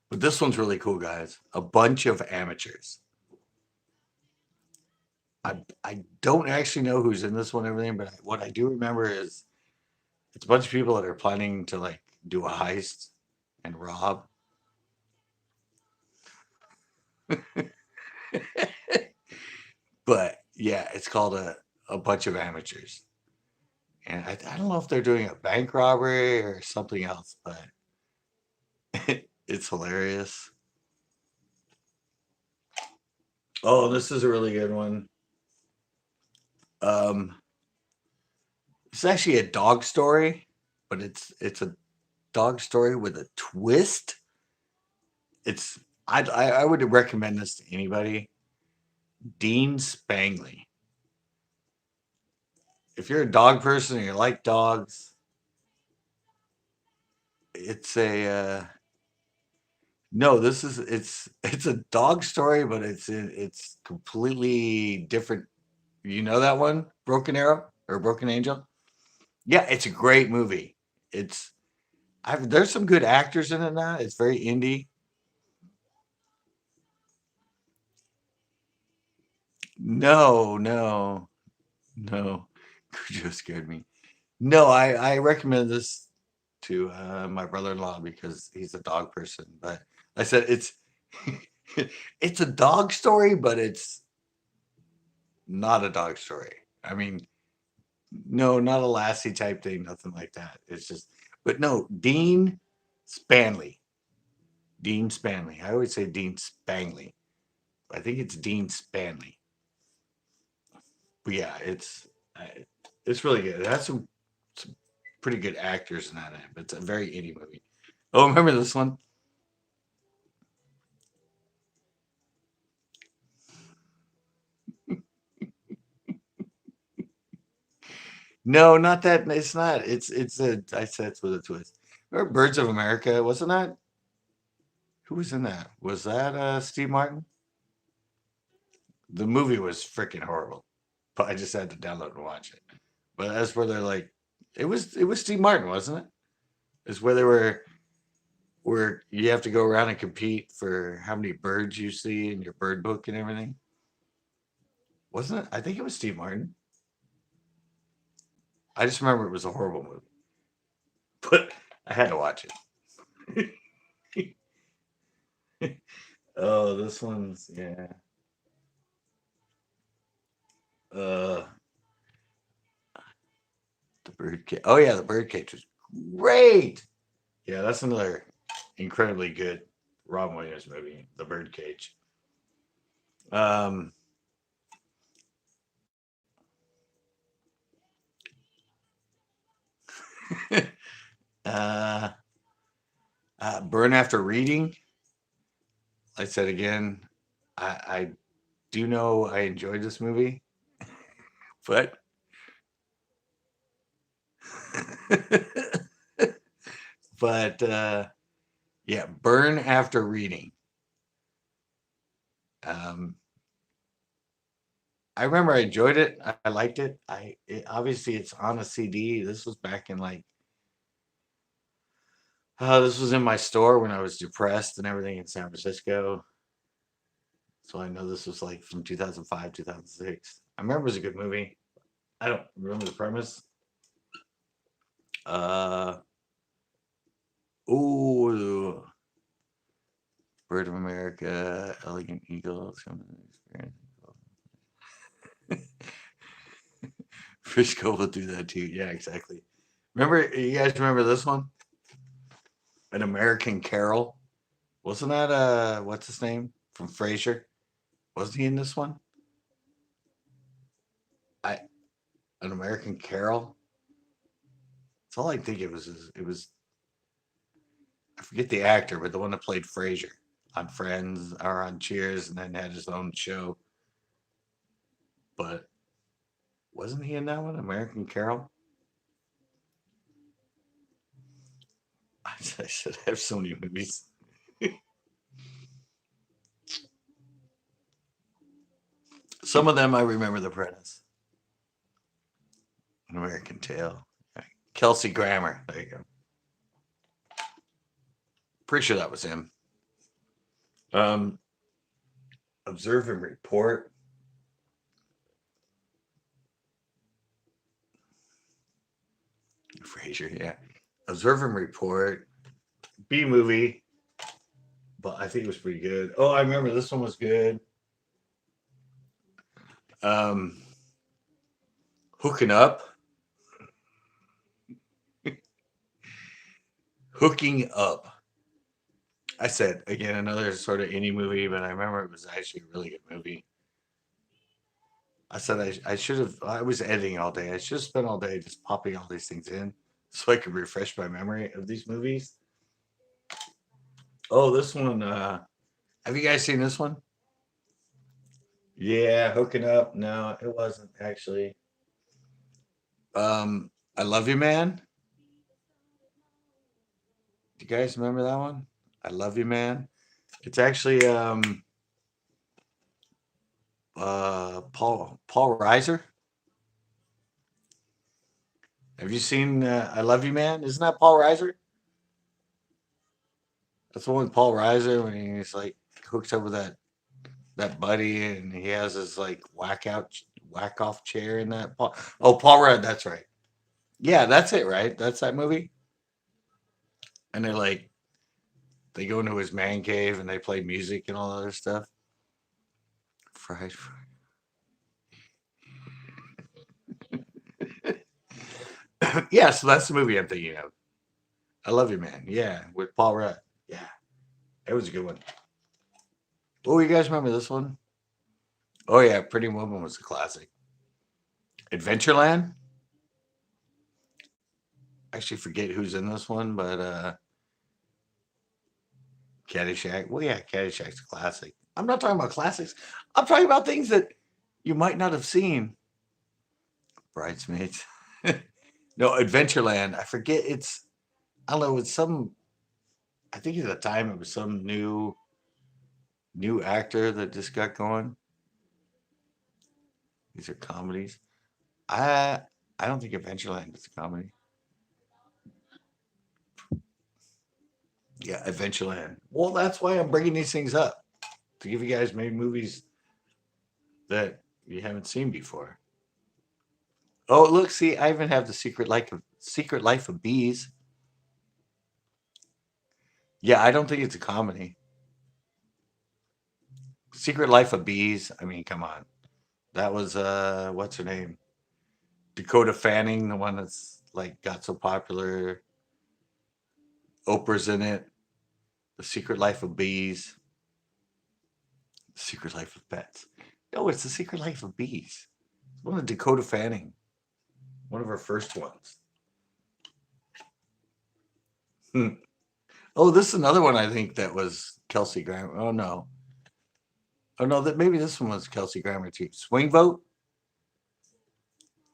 But this one's really cool, guys. A bunch of amateurs. I don't actually know who's in this one, and everything, but what I do remember is it's a bunch of people that are planning to like do a heist and rob. But yeah, it's called a bunch of amateurs. And I don't know if they're doing a bank robbery or something else, but it's hilarious. Oh, this is a really good one. Um, it's actually a dog story, but it's a dog story with a twist. It's I would recommend this to anybody. Dean Spangley. If you're a dog person and you like dogs, it's a no. This is it's a dog story, but it's completely different. You know that one, Broken Arrow or Broken Angel? Yeah, it's a great movie. It's there's some good actors in it now. It's very indie. No, no, no. Cujo scared me. No, I recommend this to my brother-in-law because he's a dog person. But I said it's it's a dog story, but it's not a dog story. I mean, no, not a Lassie type thing, nothing like that. It's just, but no, Dean Spanley. Dean Spanley. I always say Dean Spangley. I think it's Dean Spanley. But yeah, it's really good. It has some pretty good actors in that. But it's a very indie movie. Oh, remember this one? No, not that. It's not. It's a. I said it's with a twist. Remember Birds of America? Wasn't that? Who was in that? Was that Steve Martin? The movie was freaking horrible, but I just had to download and watch it. But that's where they're like, it was Steve Martin, wasn't it? It's where they were where you have to go around and compete for how many birds you see in your bird book and everything. Wasn't it? I think it was Steve Martin. I just remember it was a horrible movie, but I had to watch it. Oh, this one's yeah. Uh, the birdcage. Oh yeah, the birdcage was great. Yeah, that's another incredibly good Robin Williams movie, The Birdcage. Um, uh, Burn After Reading. I said again, I do know I enjoyed this movie, but but yeah, Burn After Reading. Um, I remember I enjoyed it. I liked it. Obviously it's on a CD. This was back in like this was in my store when I was depressed and everything in San Francisco. So I know this was like from 2005, 2006. I remember it was a good movie. I don't remember the premise. Uh ooh, Bird of America, Elegant Eagle, Fishko will do that too. Yeah, exactly. Remember, you guys remember this one? An American Carol. Wasn't that what's his name from Frasier? Wasn't he in this one? I An American Carol. That's all I think it was. It was I forget the actor, but the one that played Frasier on Friends or on Cheers, and then had his own show. But wasn't he in that one, American Carol? I should have so many movies. Some of them I remember. The Apprentice, An American Tail, Kelsey Grammer. There you go. Pretty sure that was him. Um, Observe and Report. Frasier, yeah. Observe and Report. B movie, but I think it was pretty good. Oh, I remember this one was good. Um, Hooking Up. Hooking Up. I said again another sort of indie movie, but I remember it was actually a really good movie. I said I should have. I was editing all day. I should have spent all day just popping all these things in so I could refresh my memory of these movies. Oh, this one. Have you guys seen this one? Yeah, hooking up. No, it wasn't actually. I Love You Man. Do you guys remember that one? I Love You Man. It's actually Paul Reiser. Have you seen I Love You Man? Isn't that Paul Reiser? That's the one with Paul Reiser when he's like hooks up with that buddy and he has his like whack off chair in that Paul Rudd, that's right. Yeah, that's it, right? That's that movie. And they go into his man cave and they play music and all that other stuff. Fried. Yeah, so that's the movie I'm thinking of. I Love You Man. Yeah, with Paul Rudd. Yeah, it was a good one. Oh, you guys remember this one? Oh yeah, Pretty Woman was a classic. Adventureland. I actually forget who's in this one, but Caddyshack. Well, yeah, Caddyshack's a classic. I'm not talking about classics. I'm talking about things that you might not have seen. Bridesmaids. No, Adventureland. I forget. I don't know. It's some. I think at the time it was some new actor that just got going. These are comedies. I I don't think Adventureland is a comedy. Yeah, Adventureland. Well, that's why I'm bringing these things up to give you guys maybe movies that you haven't seen before. Oh, look, see, I even have the Secret Life of Bees. Yeah, I don't think it's a comedy. Secret Life of Bees. I mean, come on. That was what's her name? Dakota Fanning, the one that's like got so popular. Oprah's in it. The Secret Life of Bees. The Secret Life of Pets. No, it's the Secret Life of Bees. One of Dakota Fanning. One of her first ones. Hmm. Oh, this is another one I think that was Kelsey Grammer. Oh no. Oh no, that maybe this one was Kelsey Grammer too. Swing Vote?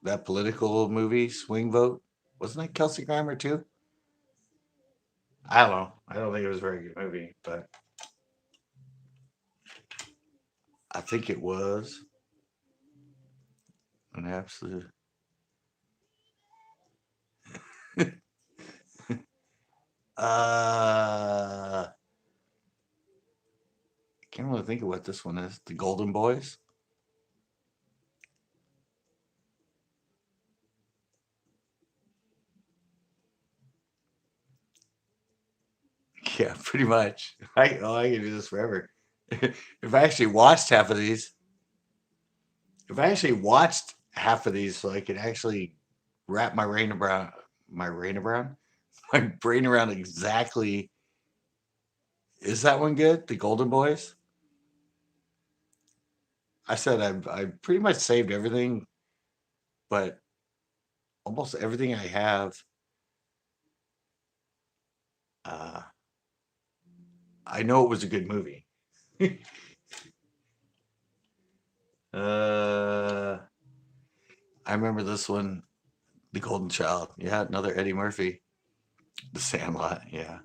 That political movie, Swing Vote. Wasn't that Kelsey Grammer too? I don't know. I don't think it was a very good movie, but I think it was an absolute. I can't really think of what this one is. The Golden Boys. Yeah, pretty much. I can do this forever. If I actually watched half of these, if I actually watched half of these, so I could actually wrap my brain around exactly. Is that one good? The Golden Boys. I said I pretty much saved everything, but almost everything I have. Uh, I know it was a good movie. uh, I remember this one, The Golden Child. Yeah, another Eddie Murphy. The Sandlot. Yeah.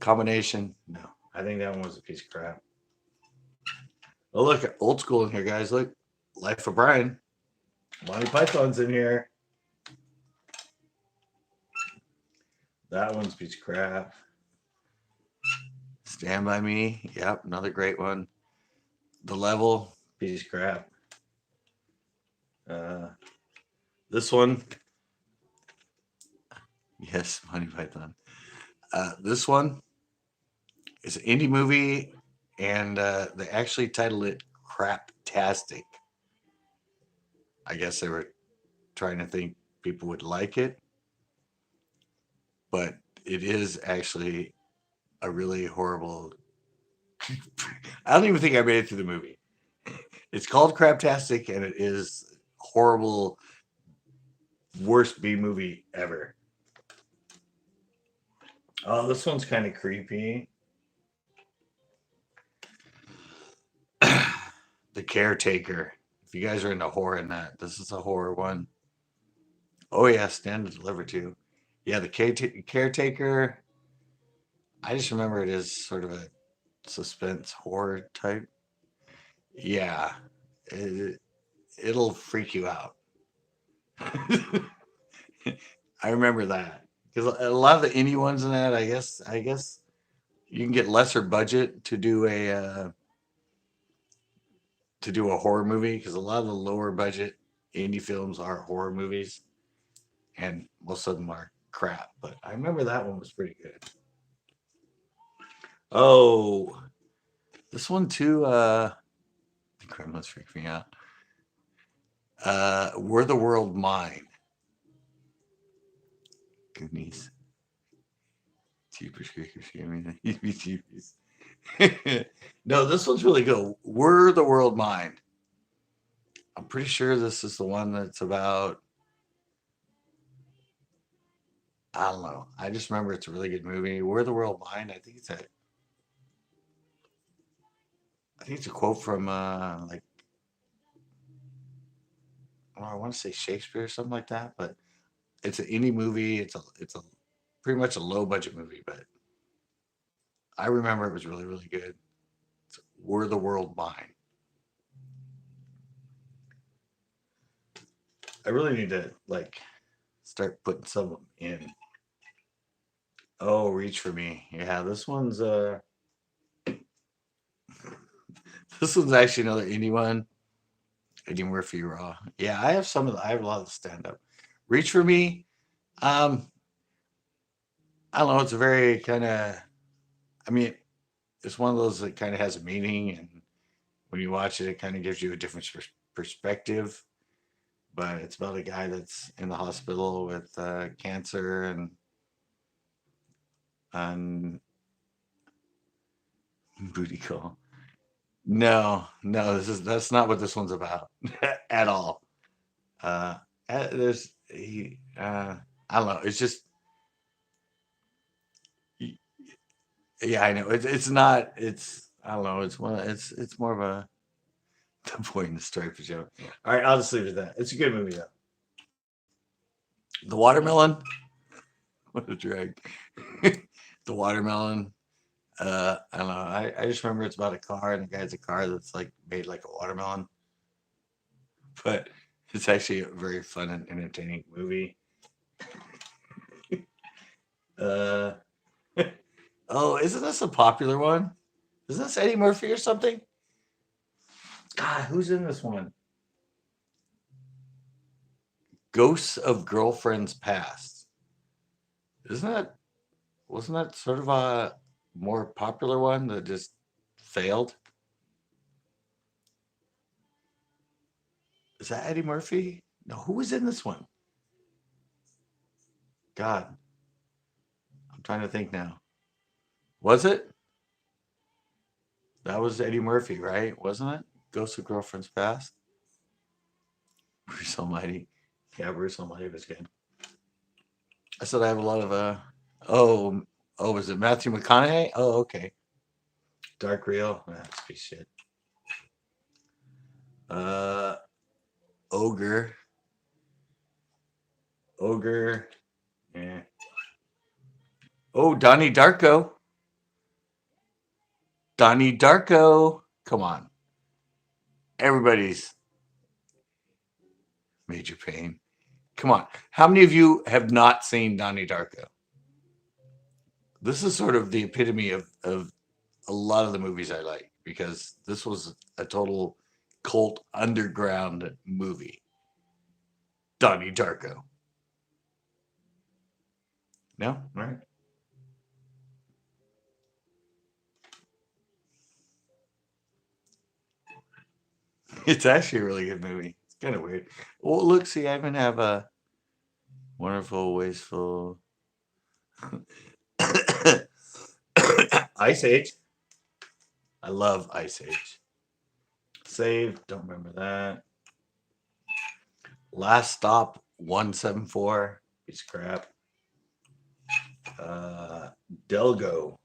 Combination. No, I think that one was a piece of crap. Oh, look, old school in here, guys. Look, Life of Brian. Monty Python's in here. That one's a piece of crap. Stand by Me. Yep, another great one. The Level. Piece of crap. Uh, this one. Yes, Monty Python. This one is an indie movie, and they actually titled it Craptastic. I guess they were trying to think people would like it, but it is actually a really horrible. I don't even think I made it through the movie. It's called Craptastic, and it is horrible, worst B movie ever. Oh, this one's kind of creepy. The Caretaker. If you guys are into horror in that, this is a horror one. Oh yeah, Stand and Deliver too. Yeah, the Caretaker. I just remember it as sort of a suspense horror type. Yeah, it, it'll freak you out. I remember that because a lot of the indie ones in that, I guess you can get lesser budget to do a horror movie because a lot of the lower budget indie films are horror movies, and most of them are crap. But I remember that one was pretty good. Oh, this one too. The Gremlins freak me out. Were the World Mine? Goonies. Jeepers Creepers, Jeepers. No, this one's really good. Were the World Mine? I'm pretty sure this is the one that's about. I don't know. I just remember it's a really good movie. Were the World Mine? I think it's a quote from like I want to say Shakespeare or something like that. But it's an indie movie. It's a pretty much a low budget movie, but I remember it was really really good. It's Were the World Mine? I really need to like start putting some of them in. Oh, Reach for Me. Yeah, this one's actually another indie one. Eddie Murphy Raw. Yeah, I have a lot of stand up. Reach for Me. Um, I don't know. It's a very kind of. I mean, it's one of those that kind of has a meaning, and when you watch it, it kind of gives you a different perspective. But it's about a guy that's in the hospital with cancer and booty call. No, no, that's not what this one's about at all. Uh, there's he. I don't know. It's just yeah, I know. It's not. It's I don't know. It's more of a the boy in the striped pajama. All right, I'll just leave it at that. It's a good movie though. The watermelon. What a drag. The watermelon. I don't know. I just remember it's about a car and the guy's a car that's like made like a watermelon, but it's actually a very fun and entertaining movie. Uh, oh, isn't this a popular one? Is this Eddie Murphy or something? God, who's in this one? Ghosts of Girlfriends Past. Isn't that wasn't that sort of a more popular one that just failed? Is that Eddie Murphy? No, who was in this one? God, I'm trying to think now. Was it? That was Eddie Murphy, right? Wasn't it? Ghosts of Girlfriends Past. Bruce Almighty. Yeah, Bruce Almighty was good. I said I have a lot of oh was it Matthew McConaughey? Oh, okay. Dark Real. That's a piece of shit. Uh Ogre. Ogre. Yeah. Oh, Donnie Darko. Donnie Darko. Come on. Everybody's Major Pain. Come on. How many of you have not seen Donnie Darko? This is sort of the epitome of a lot of the movies I like because this was a total cult underground movie. Donnie Darko. No? All right. It's actually a really good movie. It's kind of weird. Well, look, see, I even have a wonderful, wasteful Ice Age. I love Ice Age. Save, don't remember that. Last Stop 174, piece of crap. Delgo.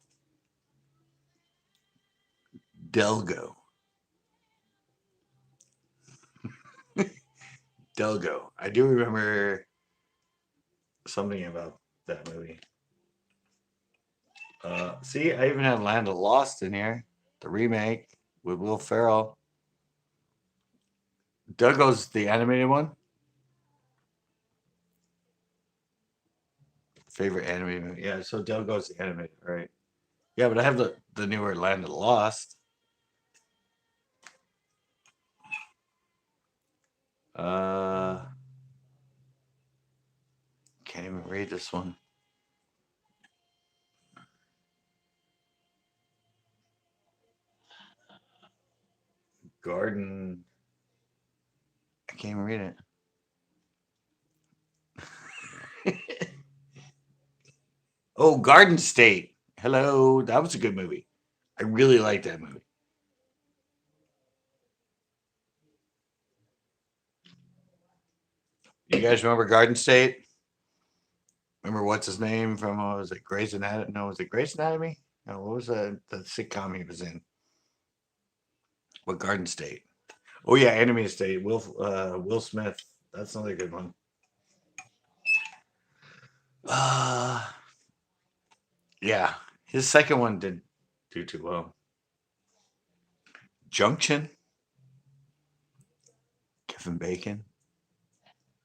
Delgo. Delgo. I do remember something about that movie. See, I even had Land of the Lost in here, the remake with Will Ferrell. Delgo's the animated one. Favorite animated movie. Yeah, so Delgo's the animated, right? Yeah, but I have the newer Land of the Lost. Can't even read this one. Garden. I can't even read it. Oh, Garden State. Hello. That was a good movie. I really liked that movie. You guys remember Garden State? Remember what's his name from, was it Grey's Anatomy? No, was it Grey's Anatomy? No, what was the sitcom he was in? What Garden State? Oh yeah, Animated State. Will Smith. That's another good one. Uh yeah. His second one did do too well. Junction. Kevin Bacon.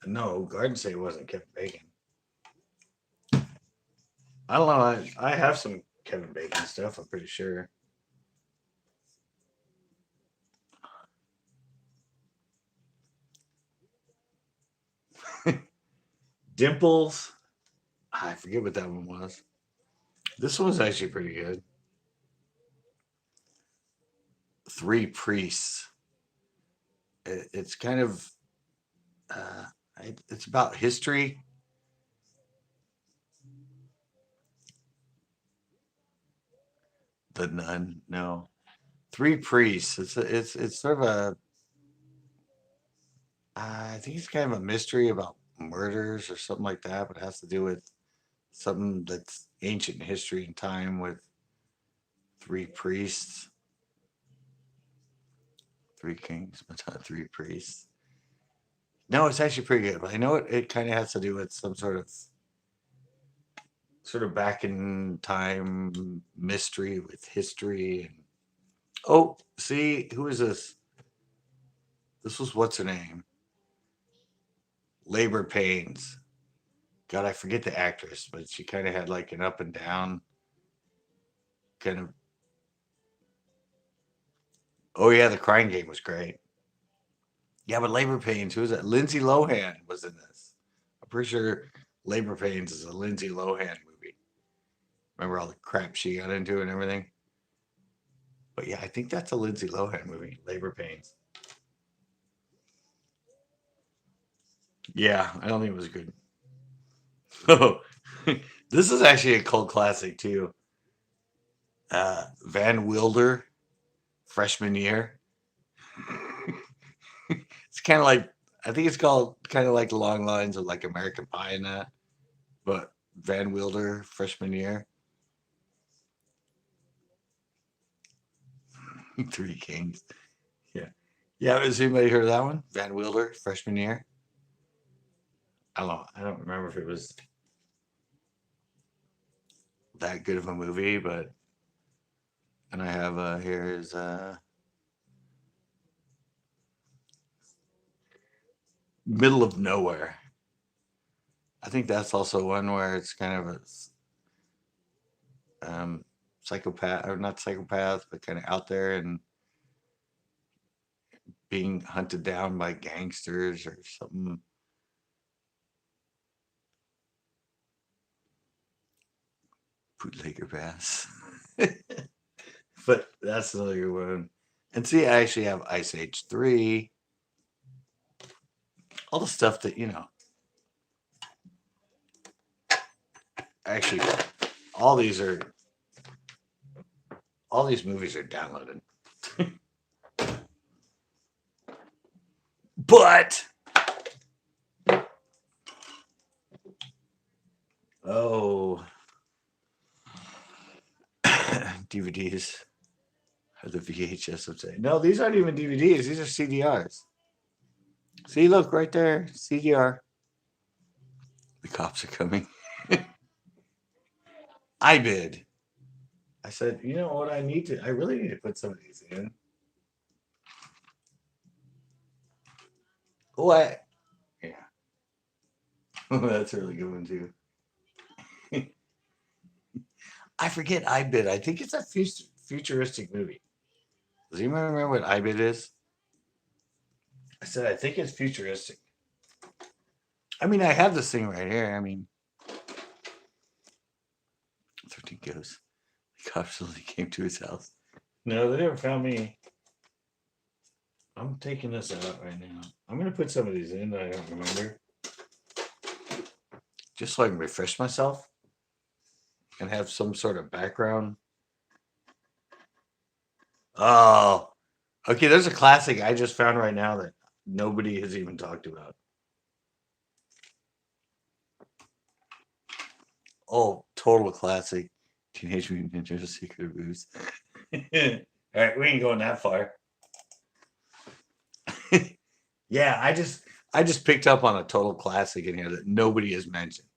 No, Garden State wasn't Kevin Bacon. I don't know. I have some Kevin Bacon stuff. I'm pretty sure. Dimples. I forget what that one was. This one was actually pretty good. Three Priests. It's kind of uh, it's about history. The Nun. No, Three Priests. It's sort of a. I think it's kind of a mystery about murders or something like that, but it has to do with something that's ancient history and time with three priests, three kings, but not three priests. No, it's actually pretty good. But I know it kind of has to do with some sort of back in time mystery with history. And oh, see, who is this? This was what's her name? Labor Pains. God, I forget the actress, but she kind of had like an up and down kind of. Oh yeah, the Crying Game was great. Yeah, but Labor Pains, who was that? Lindsay Lohan was in this. I'm pretty sure Labor Pains is a Lindsay Lohan movie. Remember all the crap she got into and everything? But yeah, I think that's a Lindsay Lohan movie, Labor Pains. Yeah, I don't think it was good. Oh, this is actually a cult classic too. Van Wilder, freshman year. It's kind of like, I think it's called kind of like along lines of like American Pie and that, but Van Wilder, freshman year. Three Kings. Yeah. Yeah, has anybody heard of that one? Van Wilder, freshman year. I don't know. I don't remember if it was that good of a movie, but and I have here is Middle of Nowhere. I think that's also one where it's kind of a psychopath, or not psychopath, but kind of out there and being hunted down by gangsters or something. Bootlegger Bass. But that's another good one. And see, I actually have Ice Age 3. All the stuff that, actually, all these are, all these movies are downloaded. But oh, DVDs or the VHS would say. No, these aren't even DVDs. These are CDRs. See, look right there, CDR. The cops are coming. I bid. I said, you know what? I really need to put some of these in. Oh, yeah. That's a really good one too. I forget iBid. I think it's a futuristic movie. Does anyone remember what iBid is? I said I think it's futuristic. I mean, I have this thing right here. I mean, 13 Ghosts. The cops suddenly came to his house. No, they never found me. I'm taking this out right now. I'm going to put some of these in that I don't remember. Just so I can refresh myself and have some sort of background. Oh, okay. There's a classic I just found right now that nobody has even talked about. Oh, total classic. Teenage Mutant Ninja Secret Ruse. All right, we ain't going that far. Yeah, I just picked up on a total classic in here that nobody has mentioned.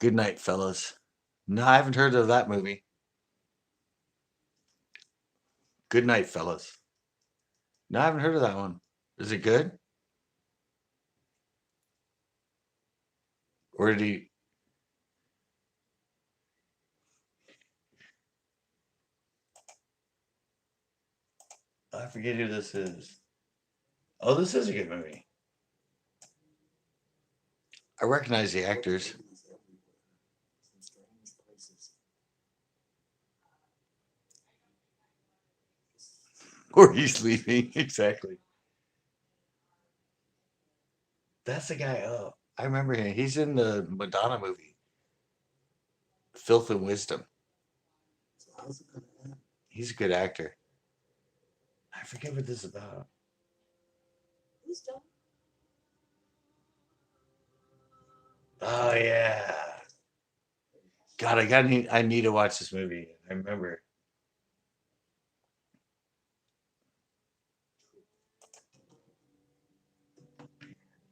Good night, fellas. No, I haven't heard of that movie. Good night, fellas. No, I haven't heard of that one. Is it good? Or did he? I forget who this is. Oh, this is a good movie. I recognize the actors. Or he's leaving. Exactly. That's the guy. Oh, I remember him. He's in the Madonna movie, Filth and Wisdom. He's a good actor. I forget what this is about. Oh yeah. God, I need to watch this movie. I remember.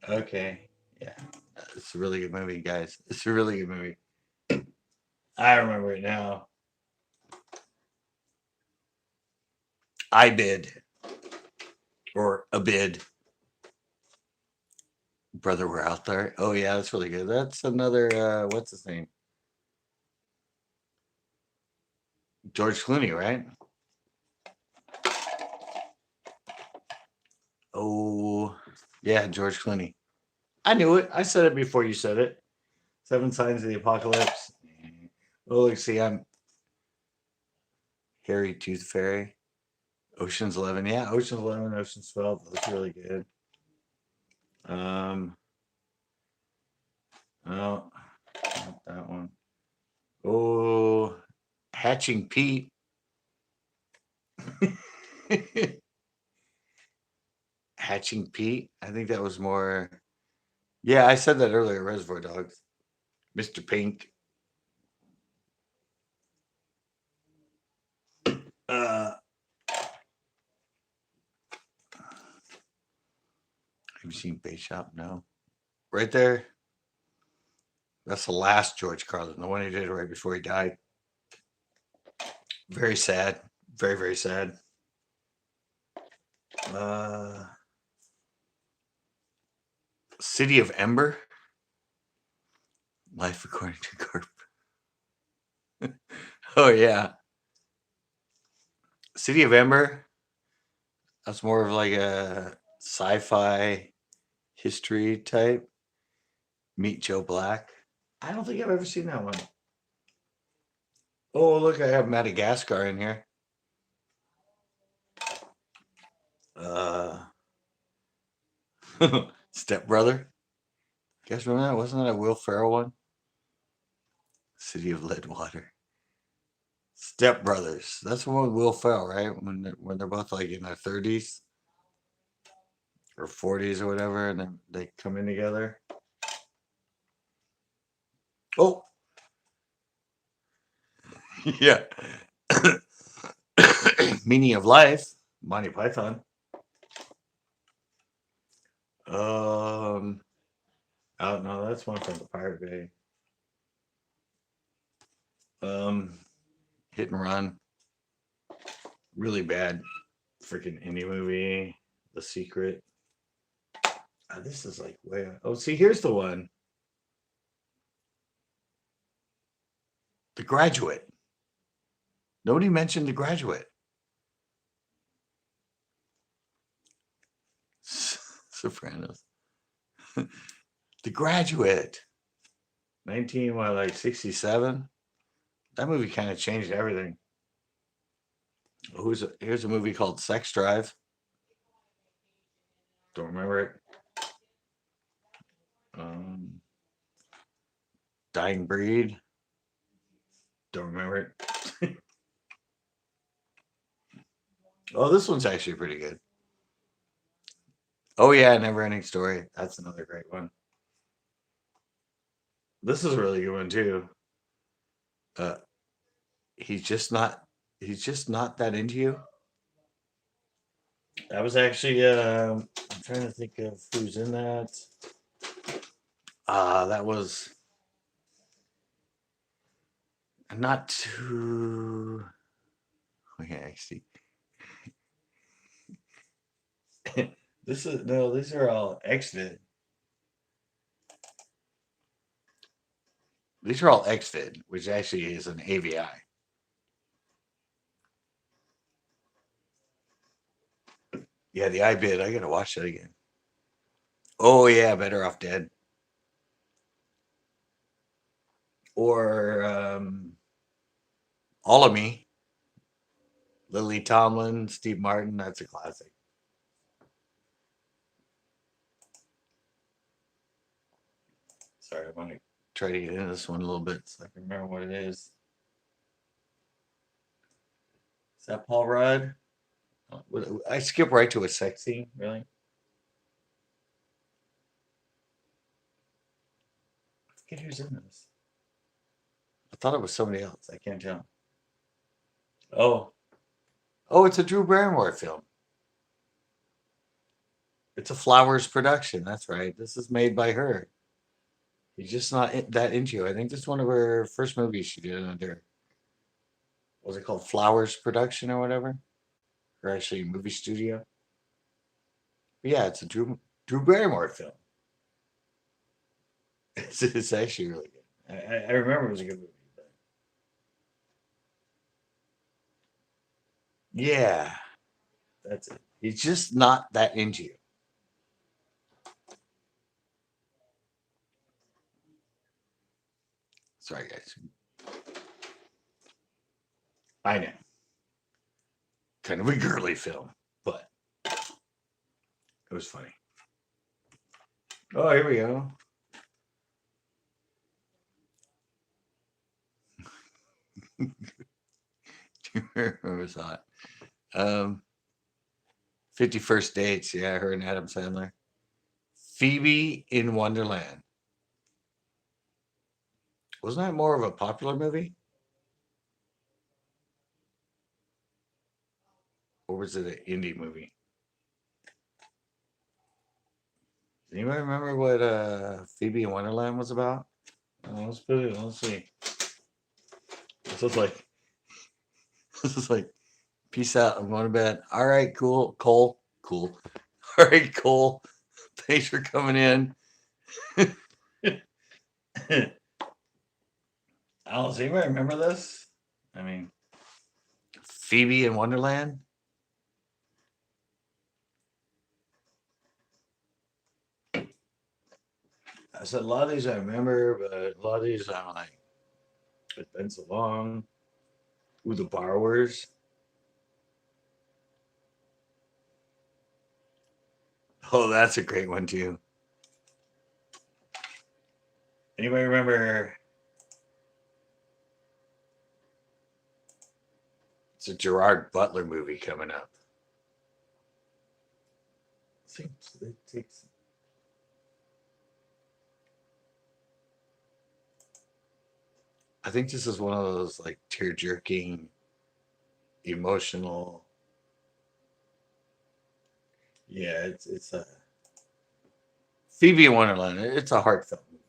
Okay. Yeah. It's a really good movie, guys. It's a really good movie. I remember it now. I bid. Or a bid. Brother, we're out there. Oh yeah, that's really good. That's another what's his name? George Clooney, right? Oh yeah, George Clooney. I knew it. I said it before you said it. 7 Signs of the Apocalypse. Oh, let's see. I'm Harry Tooth Fairy. Ocean's 11. Yeah, Ocean's 11, Ocean's 12. That's really good. Oh, not that one. Oh, Hatching Pete. Hatching Pete. I think that was more. Yeah, I said that earlier. Reservoir Dogs. Mr. Pink. Have you seen Bait Shop? No. Right there. That's the last George Carlin, the one he did right before he died. Very sad. Very, very sad. City of Ember. Life According to Garp. Oh yeah. City of Ember. That's more of like a sci-fi history type. Meet Joe Black. I don't think I've ever seen that one. Oh, look, I have Madagascar in here. Step Brother. You guys remember that? Wasn't that a Will Ferrell one? City of Leadwater. Step Brothers. That's the one with Will Ferrell, right? When they're both like in their 30s or 40s or whatever, and then they come in together. Oh, yeah. Meaning of Life, Monty Python. Um, I don't know. That's one from the Pirate Bay. Um, Hit and Run, really bad. Freaking indie movie. The Secret. This is like way. Oh, see, here's the one. The Graduate. Nobody mentioned The Graduate. Sopranos. The Graduate. 19, what, like 67? That movie kind of changed everything. Here's a movie called Sex Drive. Don't remember it. Dying Breed. Don't remember it. Oh, this one's actually pretty good. Oh yeah, Never Ending Story. That's another great one. This is a really good one too. Uh, he's just not. He's just not that into you. That was actually. I'm trying to think of who's in that. That was not too. Okay, actually, this is no. These are all exited. These are all XFID, which actually is an AVI. Yeah, the iBid. I gotta watch that again. Oh yeah, Better Off Dead. Or All of Me. Lily Tomlin, Steve Martin. That's a classic. Sorry, I want to try to get into this one a little bit so I can remember what it is. Is that Paul Rudd? I skip right to a sex scene, really? I forget who's in this. I thought it was somebody else. I can't tell. Oh, oh, it's a Drew Barrymore film. It's a Flowers production. That's right. This is made by her. He's just not that into you. I think this is one of her first movies she did under. Was it called Flowers Production or whatever? Or actually movie studio? But yeah, it's a Drew Barrymore film. It's actually really good. I remember it was a good movie. But yeah, that's it. He's just not that into you. Sorry, guys. I know. Kind of a girly film, but it was funny. Oh, here we go. Where was that? 51st Dates. Yeah, her and Adam Sandler. Phoebe in Wonderland. Wasn't that more of a popular movie? Or was it an indie movie? Does anybody remember what Phoebe in Wonderland was about? Let's put it. Let's see. This is like this is like peace out. I'm going to bed. All right, cool, Cole, cool. All right, Cole. Thanks for coming in. Does anybody remember this? I mean, Phoebe in Wonderland. I said a lot of these I remember, but a lot of these I'm like, it's been so long. Ooh, The Borrowers. Oh, that's a great one too. Anybody remember It's a Gerard Butler movie coming up. I think this is one of those like tear jerking, emotional. Yeah, it's a Phoebe in Wonderland. It's a heartfelt movie.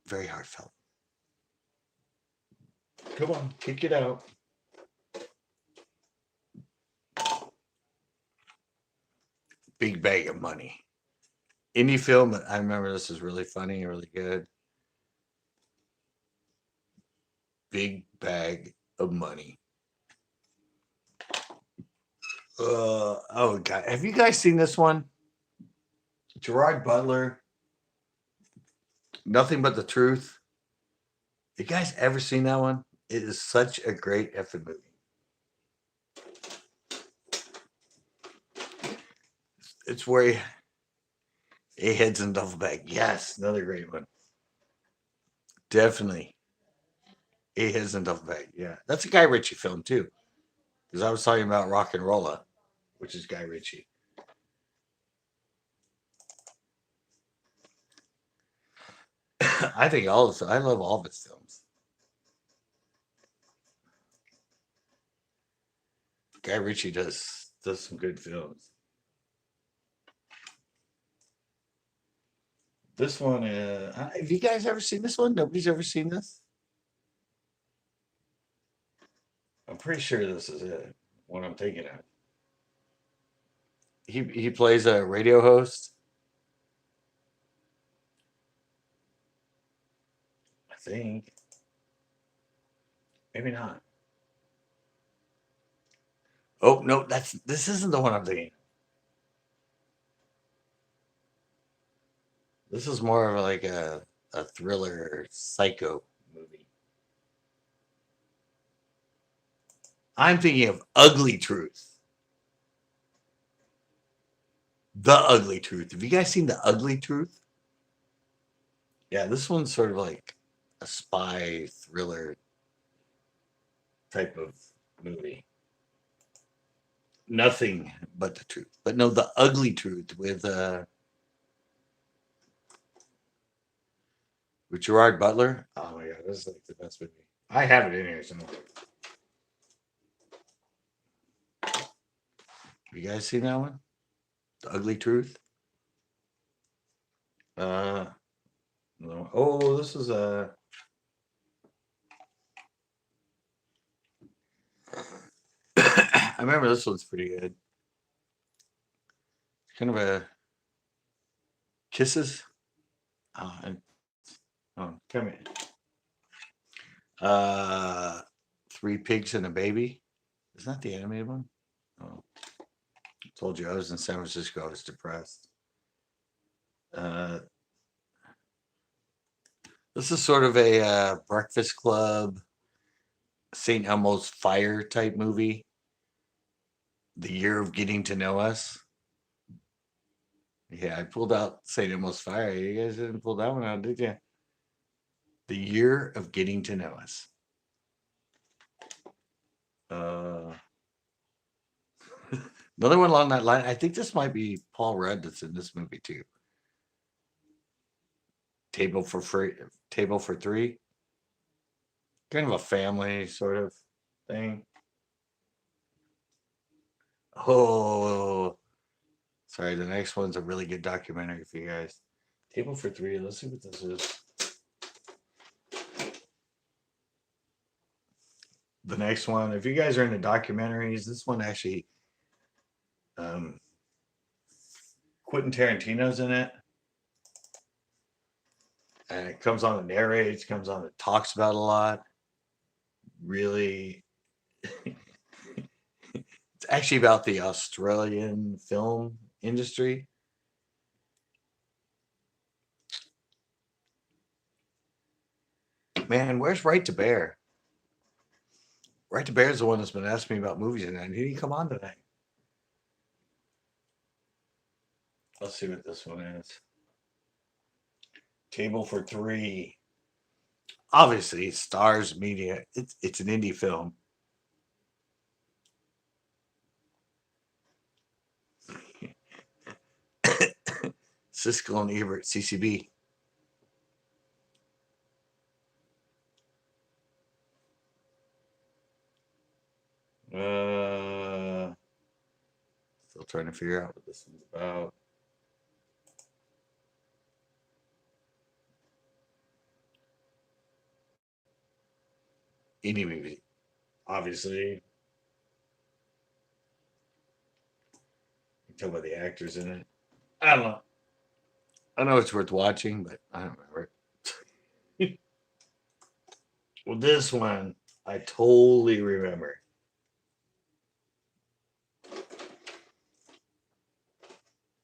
Very heartfelt. Come on, kick it out. Big Bag of Money. Indie film. I remember this is really funny, really good. Big Bag of Money. Oh God, have you guys seen this one? Gerard Butler. Nothing but the truth. You guys ever seen that one? It is such a great effing movie. It's where he heads in duffel bag. Yes, another great one. Definitely. He heads in duffel bag. Yeah, that's a Guy Ritchie film too. Because I was talking about Rock and Rolla, which is Guy Ritchie. I think all of I love all of his films. Guy Ritchie does some good films. This one, have you guys ever seen this one? Nobody's ever seen this. I'm pretty sure this is it. What I'm thinking of. He plays a radio host. I think maybe not. Oh no, this isn't the one I'm thinking. This is more of like a thriller psycho movie. I'm thinking of Ugly Truth. The Ugly Truth. Have you guys seen The Ugly Truth? Yeah, this one's sort of like a spy thriller type of movie. Nothing but the truth. But no, The Ugly Truth with Gerard Butler. Oh my god, this is like the best movie. I have it in here somewhere. You guys seen that one? The Ugly Truth? Uh no. Oh, this is a I remember this one's pretty good. Kind of a kisses. Oh, come in. Uh, Three Pigs and a Baby. Isn't that the animated one? Oh, told you I was in San Francisco. I was depressed. Uh, this is sort of a Breakfast Club, St. Elmo's Fire type movie. The Year of Getting to Know Us. Yeah, I pulled out St. Elmo's Fire. You guys didn't pull that one out, did you? The Year of Getting to Know Us. Uh, Another one along that line. I think this might be Paul Rudd that's in this movie too. Table for free, Table for Three. Kind of a family sort of thing. Oh, sorry. The next one's a really good documentary for you guys. Table for Three. Let's see what this is. The next one, if you guys are into documentaries, this one actually, um, Quentin Tarantino's in it, and it comes on and narrates, comes on and talks about a lot. Really, it's actually about the Australian film industry. Man, where's Right to Bear? Right to Bear is the one that's been asking me about movies, and he didn't come on tonight. Let's see what this one is. Table for Three. Obviously, Stars Media. It's an indie film. Siskel and Ebert, CCB. Still trying to figure out what this one's about. Indie movie, obviously. You can tell by the actors in it. I don't know. I know it's worth watching, but I don't remember it. Well, this one I totally remember.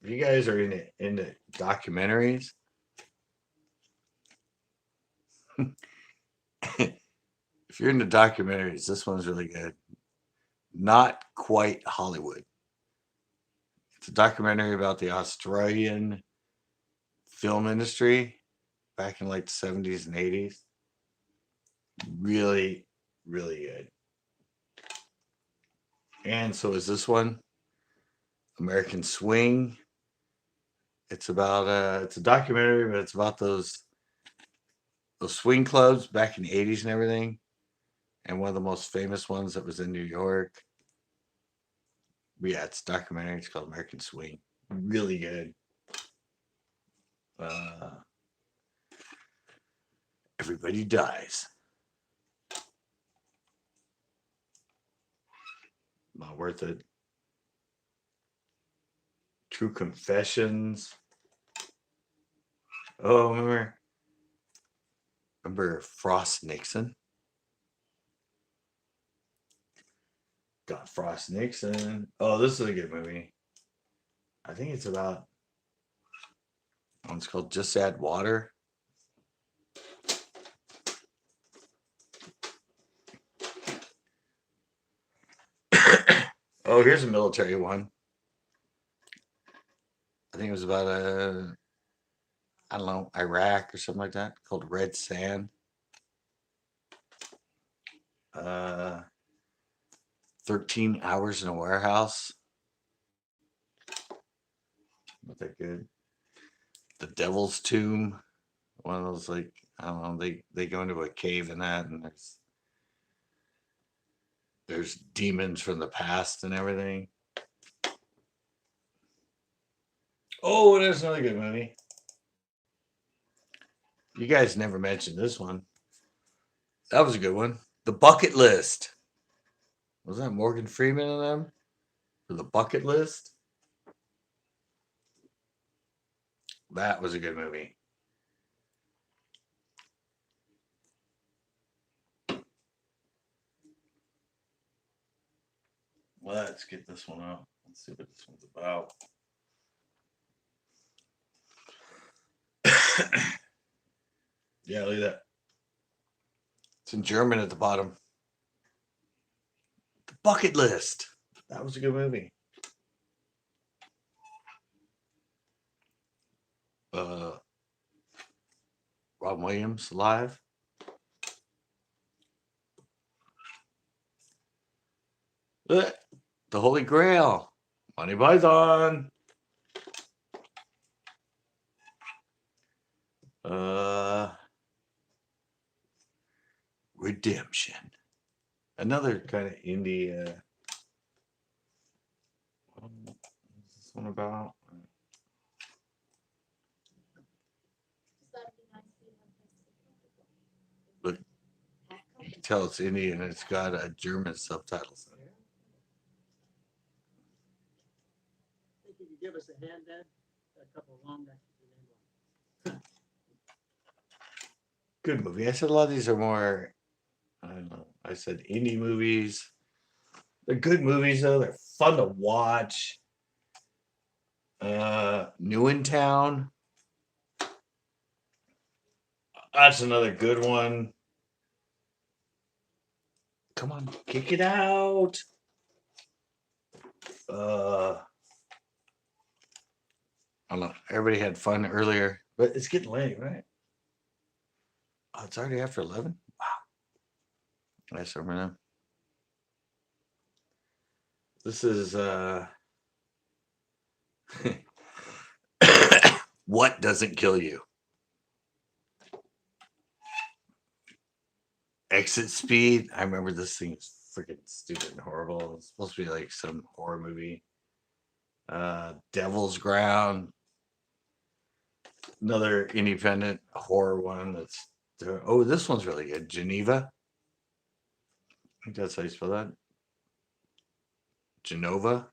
If you guys are into documentaries, if you're into documentaries, this one's really good. Not quite Hollywood. It's a documentary about the Australian film industry back in like the 70s and 80s. Really, really good. And so is this one, American Swing. It's about it's a documentary, but it's about those swing clubs back in the 80s and everything. And one of the most famous ones that was in New York. But yeah, it's a documentary. It's called American Swing. Really good. Everybody dies. Not worth it. True Confessions. Oh, remember Frost Nixon? Got Frost Nixon. Oh, this is a good movie. I think it's about. It's called Just Add Water. Oh, here's a military one. I think it was about I don't know, Iraq or something like that, called Red Sand. 13 Hours in a Warehouse. Not that good. The Devil's Tomb. One of those, like, I don't know, they go into a cave in that, and there's demons from the past and everything. Oh, there's another good movie. You guys never mentioned this one. That was a good one. The Bucket List. Was that Morgan Freeman in them? For The Bucket List? That was a good movie. Let's get this one up. Let's see what this one's about. Yeah, look at that. It's in German at the bottom. The Bucket List. That was a good movie. Robin Williams live. The Holy Grail. Monty Python. Redemption. Another kind of indie. What's this one about? Look, you can tell it's indie and it's got German subtitles. Think you could give us a hand, Dad? Got a couple of long necks. Good movie. I said a lot of these are more, I don't know. I said indie movies. They're good movies though. They're fun to watch. New in Town. That's another good one. Come on, kick it out. I don't know. Everybody had fun earlier, but it's getting late, right? Oh, it's already after 11? Wow. Nice over now. This is what doesn't kill you? Exit Speed. I remember this thing is freaking stupid and horrible. It's supposed to be like some horror movie. Devil's Ground. Another independent horror one that's oh, this one's really good. Geneva. I think that's how you spell that. Genova.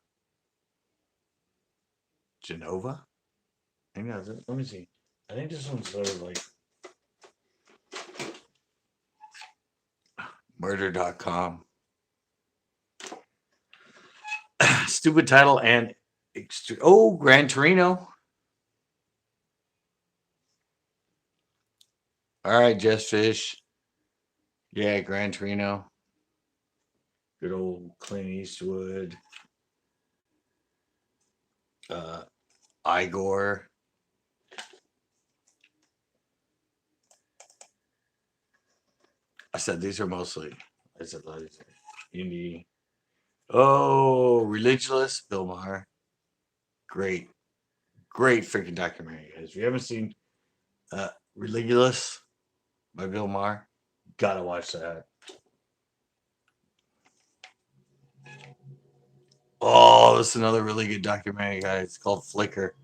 Genova. I think that's it. Let me see. I think this one's sort of like murder.com. Stupid title and oh, Gran Torino. All right, Jess Fish. Yeah, Gran Torino. Good old Clint Eastwood. Igor. I said these are mostly. I said these are indie. Oh, Religious, Bill Maher. Great, great freaking documentary, guys. If you haven't seen Religious by Bill Maher, gotta watch that. Oh, this is another really good documentary, guys. It's called Flicker.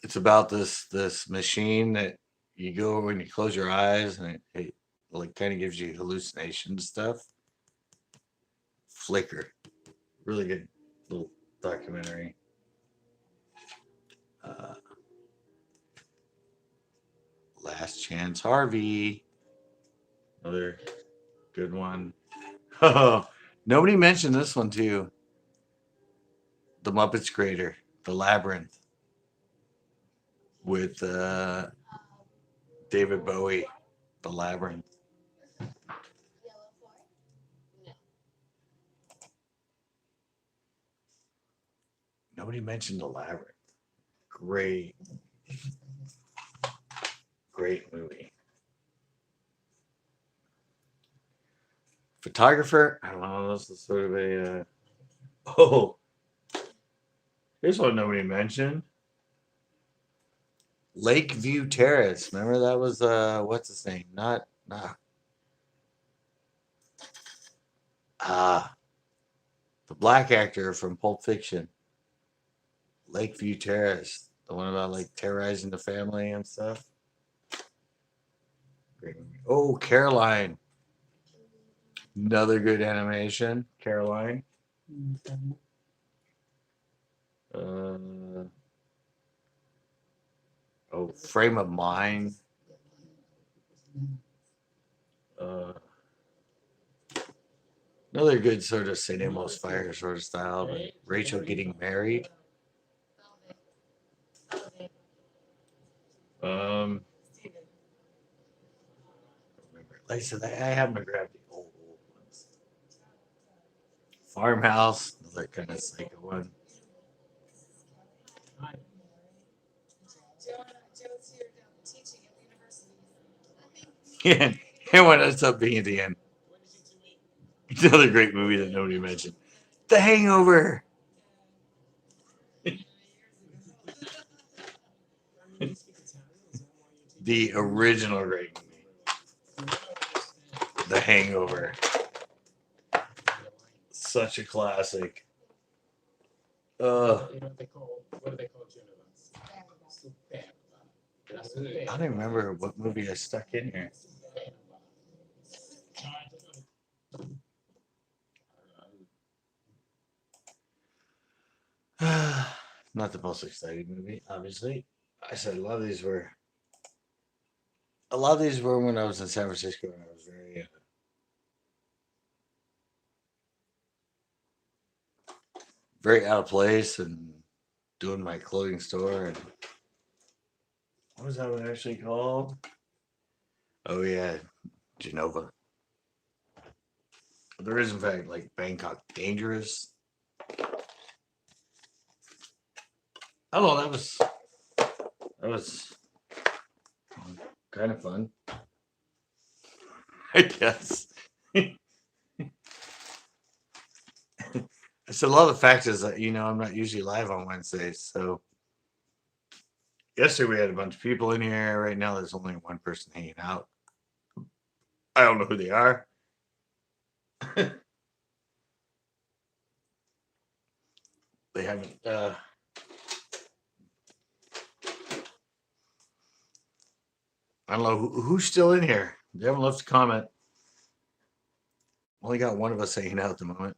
It's about this machine that you go when you close your eyes and it like kind of gives you hallucination stuff. Flicker, really good little documentary. Last Chance Harvey, another good one. Oh, nobody mentioned this one too. The Muppets creator, The Labyrinth, with David Bowie. The Labyrinth. Nobody mentioned The Labyrinth. Great, great movie. Photographer. I don't know. This is sort of a. Oh, here's one nobody mentioned. Lakeview Terrace. Remember that was what's his name? Not the black actor from Pulp Fiction. Lakeview Terrace. The one about like terrorizing the family and stuff. Great movie. Oh, Caroline. Another good animation. Caroline. Oh, Frame of Mind. Another good sort of St. Elmo's Fire sort of style, but Rachel Getting Married. Like I said, I happen to grab the old ones. Farmhouse, another kind of psycho one. Yeah, and what ends up being at the end. Another great movie that nobody mentioned. The Hangover. The original great movie. The Hangover. Such a classic. You know what do they call Genova? I don't remember what movie I stuck in here. Not the most exciting movie, obviously. I said a lot of these were when I was in San Francisco and I was very out of place and doing my clothing store. And what was that one actually called? Oh yeah, Genova. There is in fact like Bangkok Dangerous. I don't know. That was kind of fun. I guess. So a lot of the fact is that I'm not usually live on Wednesdays. So yesterday we had a bunch of people in here. Right now there's only one person hanging out. I don't know who they are. They haven't. I don't know who's still in here. They haven't left a comment. Only got one of us hanging out at the moment.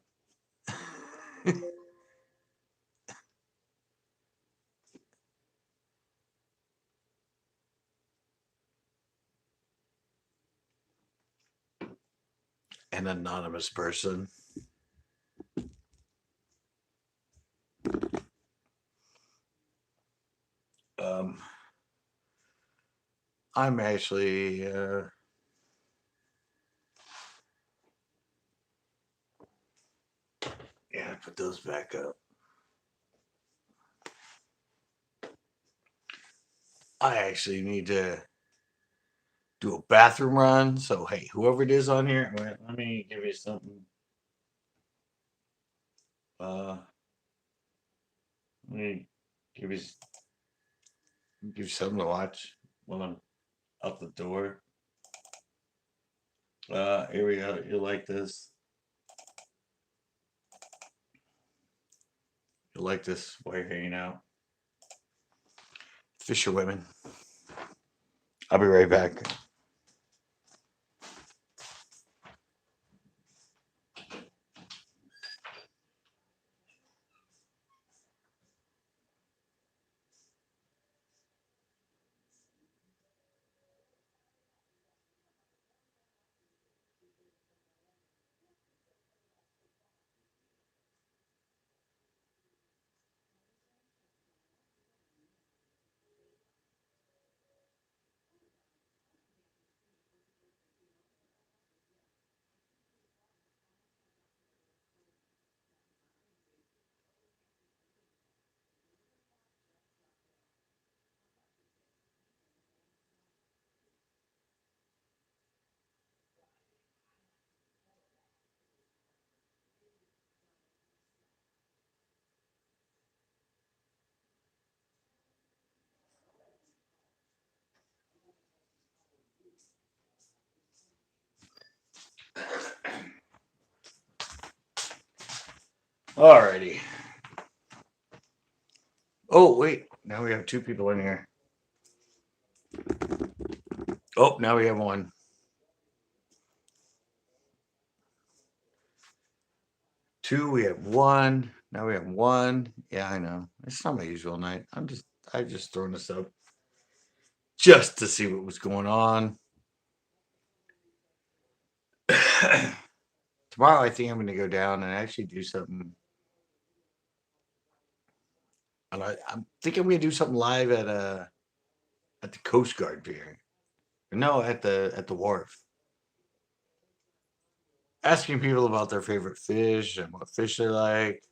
An anonymous person. I'm actually put those back up. I actually need to do a bathroom run. So hey, whoever it is on here, let me give you something. Let me give you something to watch while I'm out the door. Here we go. You like this? You like this while you're hanging out? Fisher women. I'll be right back. Alrighty. Oh, wait. Now we have two people in here. Oh, now we have one. Two, we have one. Now we have one. Yeah, I know. It's not my usual night. I just throwing this up just to see what was going on. Tomorrow, I think I'm going to go down and actually do something. And I'm thinking I'm going to do something live at the Coast Guard Pier. No, at the wharf. Asking people about their favorite fish and what fish they like.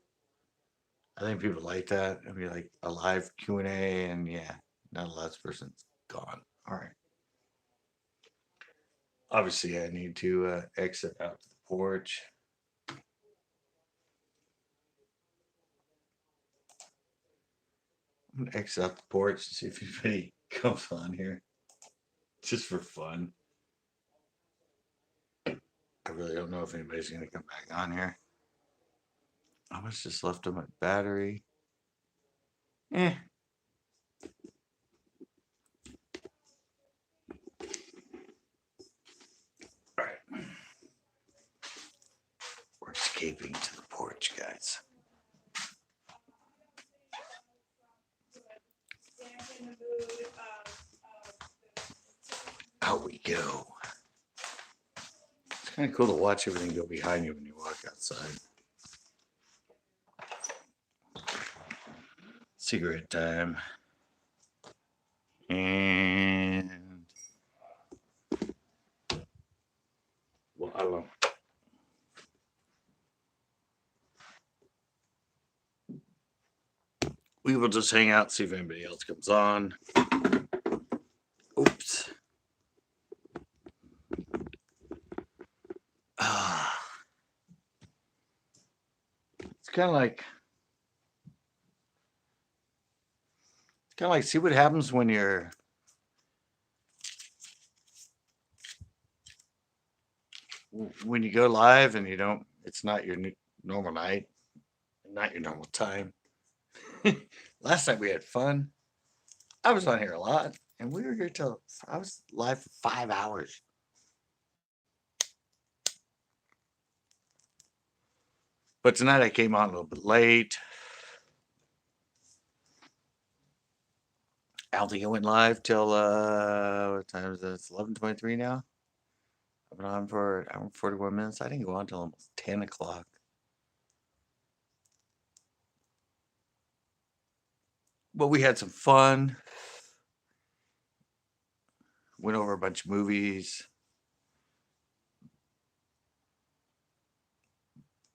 I think people like that. It'd be like a live Q&A, and yeah, now the last person's gone. All right. Obviously, I need to exit out to the porch. I'm gonna exit out the porch and see if anybody comes on here, just for fun. I really don't know if anybody's gonna come back on here. How much just left on my battery? Eh. All right. We're escaping to the porch, guys. Out we go. It's kind of cool to watch everything go behind you when you walk outside. Cigarette time. And well, I don't know. We we will just hang out, see if anybody else comes on. Oops. It's kind of like see what happens when you go live and you don't. It's not your normal night, not your normal time. Last night we had fun. I was on here a lot, and we were here till I was live for 5 hours. But tonight I came on a little bit late. I don't think I went live till what time is it? It's 11:23 now. I've been on for an hour and 41 minutes. I didn't go on till almost 10 o'clock. But we had some fun. Went over a bunch of movies.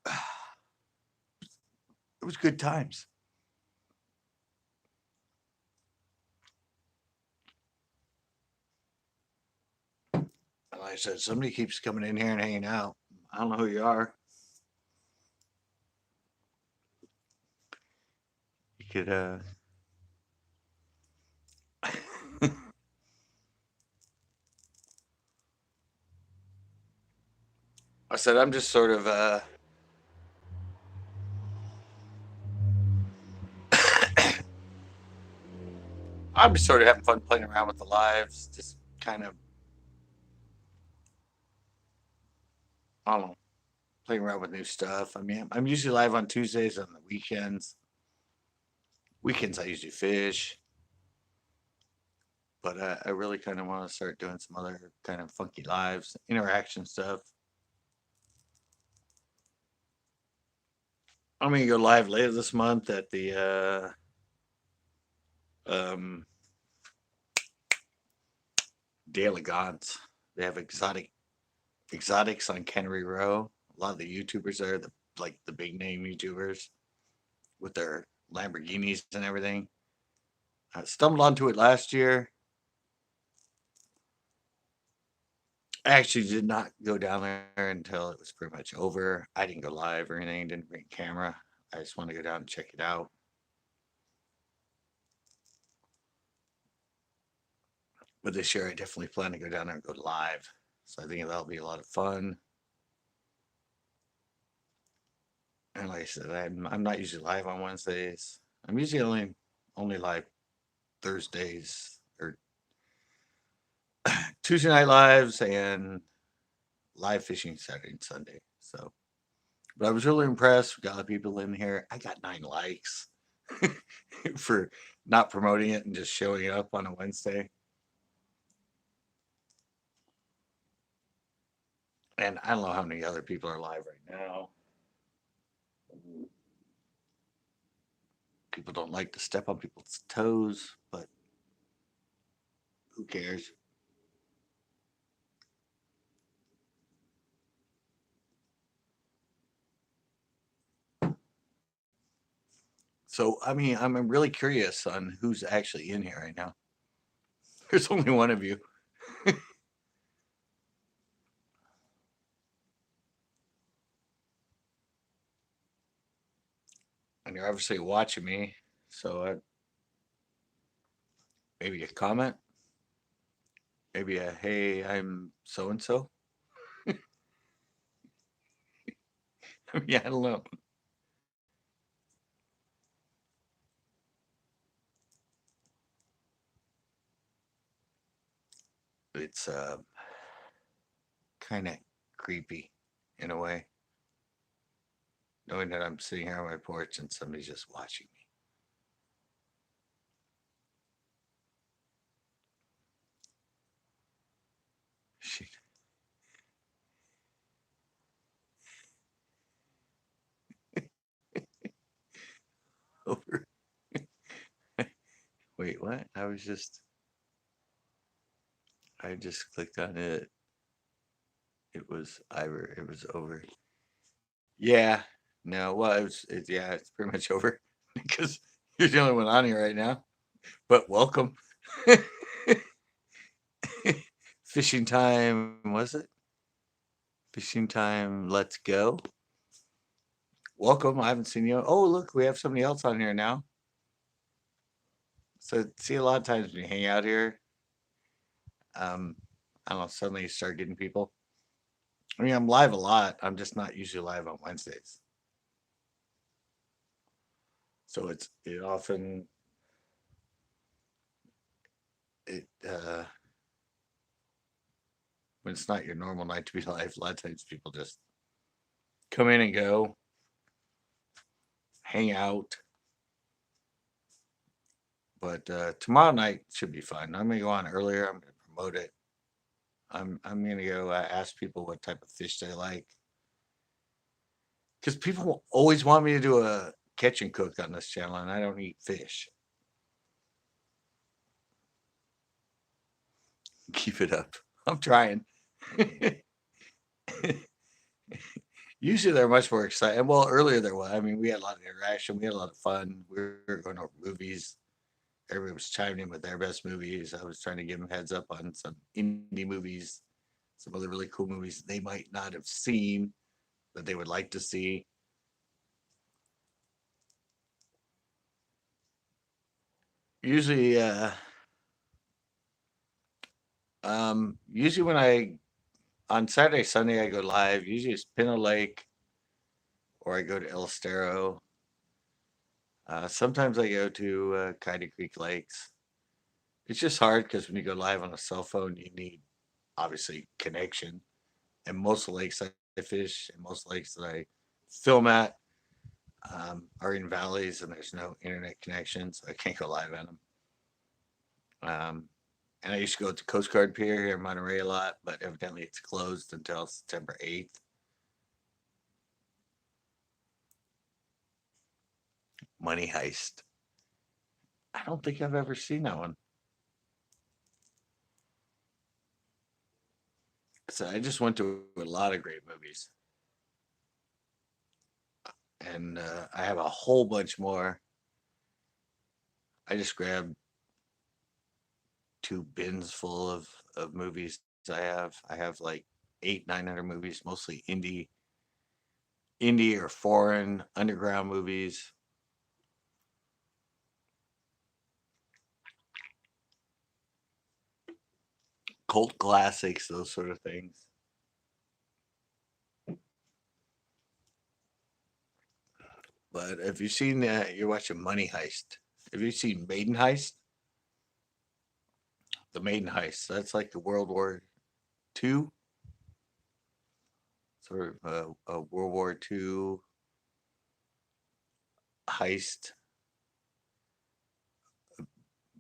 It was good times. And like I said, somebody keeps coming in here and hanging out. I don't know who you are. You could I said I'm just sort of I'm just sort of having fun playing around with the lives, just kind of, I don't know, playing around with new stuff. I mean, I'm usually live on Tuesdays on the weekends. Weekends I usually fish, but I really kind of want to start doing some other kind of funky lives, interaction stuff. I'm gonna go live later this month at the D'Elegance. They have exotics on Cannery Row. A lot of the YouTubers there, the big name YouTubers with their Lamborghinis and everything. I stumbled onto it last year. I actually did not go down there until it was pretty much over. I didn't go live or anything, didn't bring a camera. I just wanted to go down and check it out. But this year I definitely plan to go down there and go live. So I think that'll be a lot of fun. And like I said, I'm not usually live on Wednesdays. I'm usually only live Thursdays or Tuesday night lives and live fishing Saturday and Sunday. So, but I was really impressed. We got a lot of people in here. I got 9 likes for not promoting it and just showing up on a Wednesday. And I don't know how many other people are live right now. People don't like to step on people's toes, but who cares? So, I mean, I'm really curious on who's actually in here right now. There's only one of you. And you're obviously watching me. So, maybe a comment. Maybe a, hey, I'm so and so. Yeah, I don't know. It's kind of creepy in a way, knowing that I'm sitting here on my porch and somebody's just watching me. Shit. Over. Wait, what? I just clicked on it. It was over. Yeah. No, well, yeah, it's pretty much over because You're the only one on here right now, but welcome. Fishing time, was it? Fishing time, let's go. Welcome. I haven't seen you. Oh, look, we have somebody else on here now. So, see, a lot of times when you hang out here, I don't know, suddenly you start getting people. I mean, I'm live a lot. I'm just not usually live on Wednesdays. So it often when it's not your normal night to be live, a lot of times people just come in and go, hang out. But tomorrow night should be fun. I'm gonna go on earlier. I'm gonna promote it. I'm gonna go ask people what type of fish they like, because people always want me to do a catch and cook on this channel, and I don't eat fish. Keep it up. I'm trying. Usually they're much more excited. Well, earlier there was. I mean, we had a lot of interaction. We had a lot of fun. We were going over movies. Everybody was chiming in with their best movies. I was trying to give them heads up on some indie movies, some other really cool movies they might not have seen, that they would like to see. Usually, usually when on Saturday, Sunday, I go live. Usually it's Pinto Lake, or I go to El Estero. Sometimes I go to Kaida Creek Lakes. It's just hard because when you go live on a cell phone, you need obviously connection. And most of the lakes I fish and most lakes that I film at are in valleys and there's no internet connection, so I can't go live at them. And I used to go to Coast Guard Pier here in Monterey a lot, but evidently it's closed until September 8th. Money Heist. I don't think I've ever seen that one. So I just went to a lot of great movies. And I have a whole bunch more. I just grabbed 2 bins full of movies I have. I have like 900 movies, mostly indie or foreign underground movies. Cult classics, those sort of things. But if you've seen you're watching Money Heist. Have you seen Maiden Heist? The Maiden Heist. That's like the World War II, sort of a World War II heist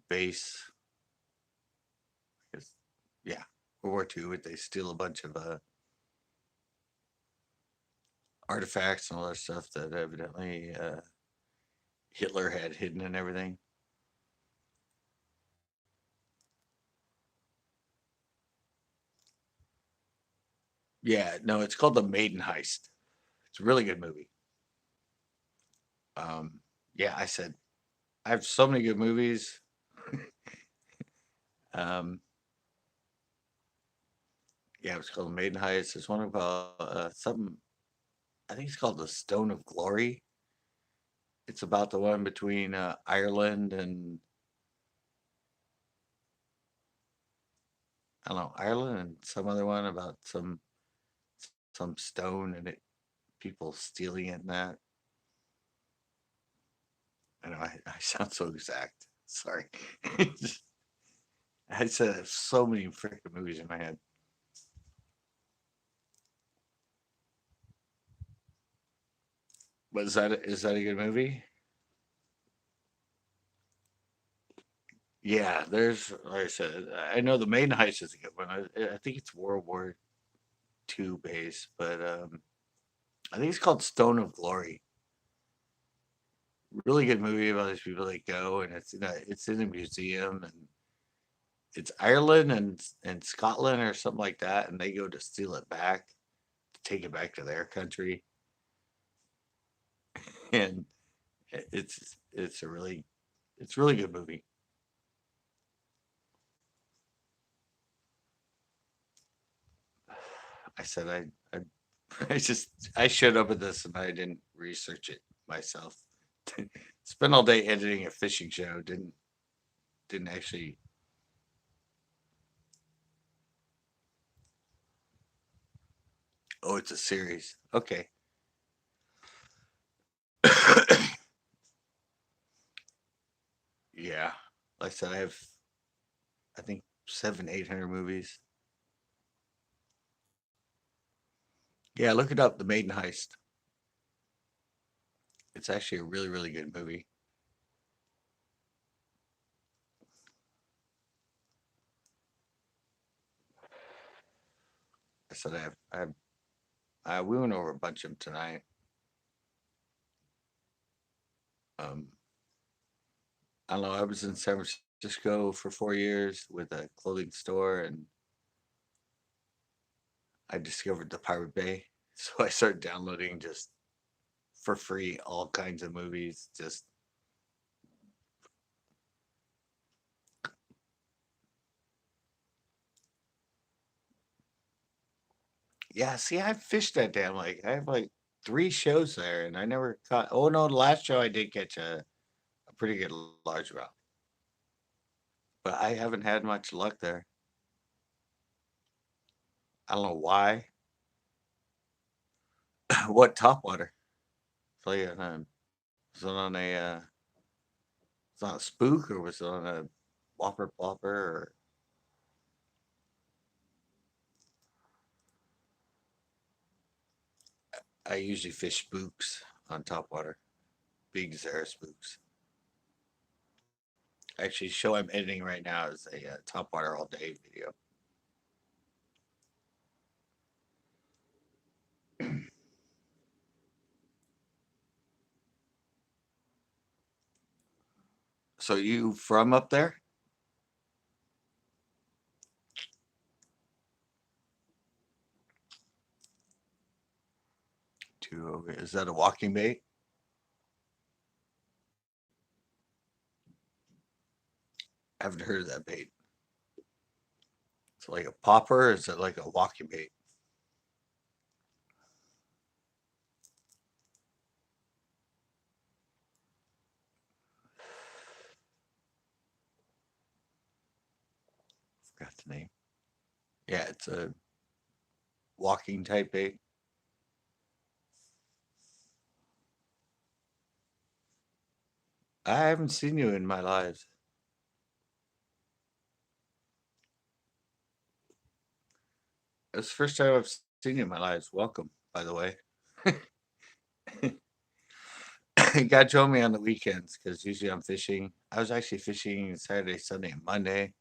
base. Yeah, World War II. They steal a bunch of artifacts and all that stuff that evidently Hitler had hidden and everything. Yeah, no, it's called The Maiden Heist. It's a really good movie. Yeah, I said I have so many good movies. Yeah, it's called The Maiden Heist. There's one about something. I think it's called The Stone of Glory. It's about the one between Ireland and I don't know, Ireland and some other one about some stone and it people stealing it and that. I know I sound so exact. Sorry. I said so many freaking movies in my head. But is that a good movie? Yeah, there's like I said, I know the Maiden Heist is a good one. I think it's World War II based, but I think it's called Stone of Glory. Really good movie about these people that go and it's in a museum and it's Ireland and Scotland or something like that, and they go to steal it back, to take it back to their country. And It's a really good movie. I said I I showed up at this and I didn't research it myself. Spent all day editing a fishing show. Didn't actually. Oh, it's a series. Okay. Yeah. Like I said, I think 800 movies. Yeah, look it up, The Maiden Heist. It's actually a really good movie. I said we went over a bunch of them tonight. Um, I don't know. I was in San Francisco for 4 years with a clothing store, and I discovered the Pirate Bay. So I started downloading just for free all kinds of movies. Just yeah. See, I fished that damn lake. I have like 3 shows there, and I never caught. Oh no, the last show I did catch a pretty good largemouth, but I haven't had much luck there. I don't know why. What topwater? So yeah, was it on a was it on a spook or was it on a whopper plopper or I usually fish spooks on topwater, big Zara spooks. Actually, show I'm editing right now is a topwater all day video. So you from up there? To is that a walking bait? I haven't heard of that bait. It's like a popper. Or is it like a walking bait? Forgot the name. Yeah, it's a walking type bait. I haven't seen you in my lives. It's the first time I've seen you in my lives. Welcome, by the way. You got to join me on the weekends because usually I'm fishing. I was actually fishing Saturday, Sunday, and Monday.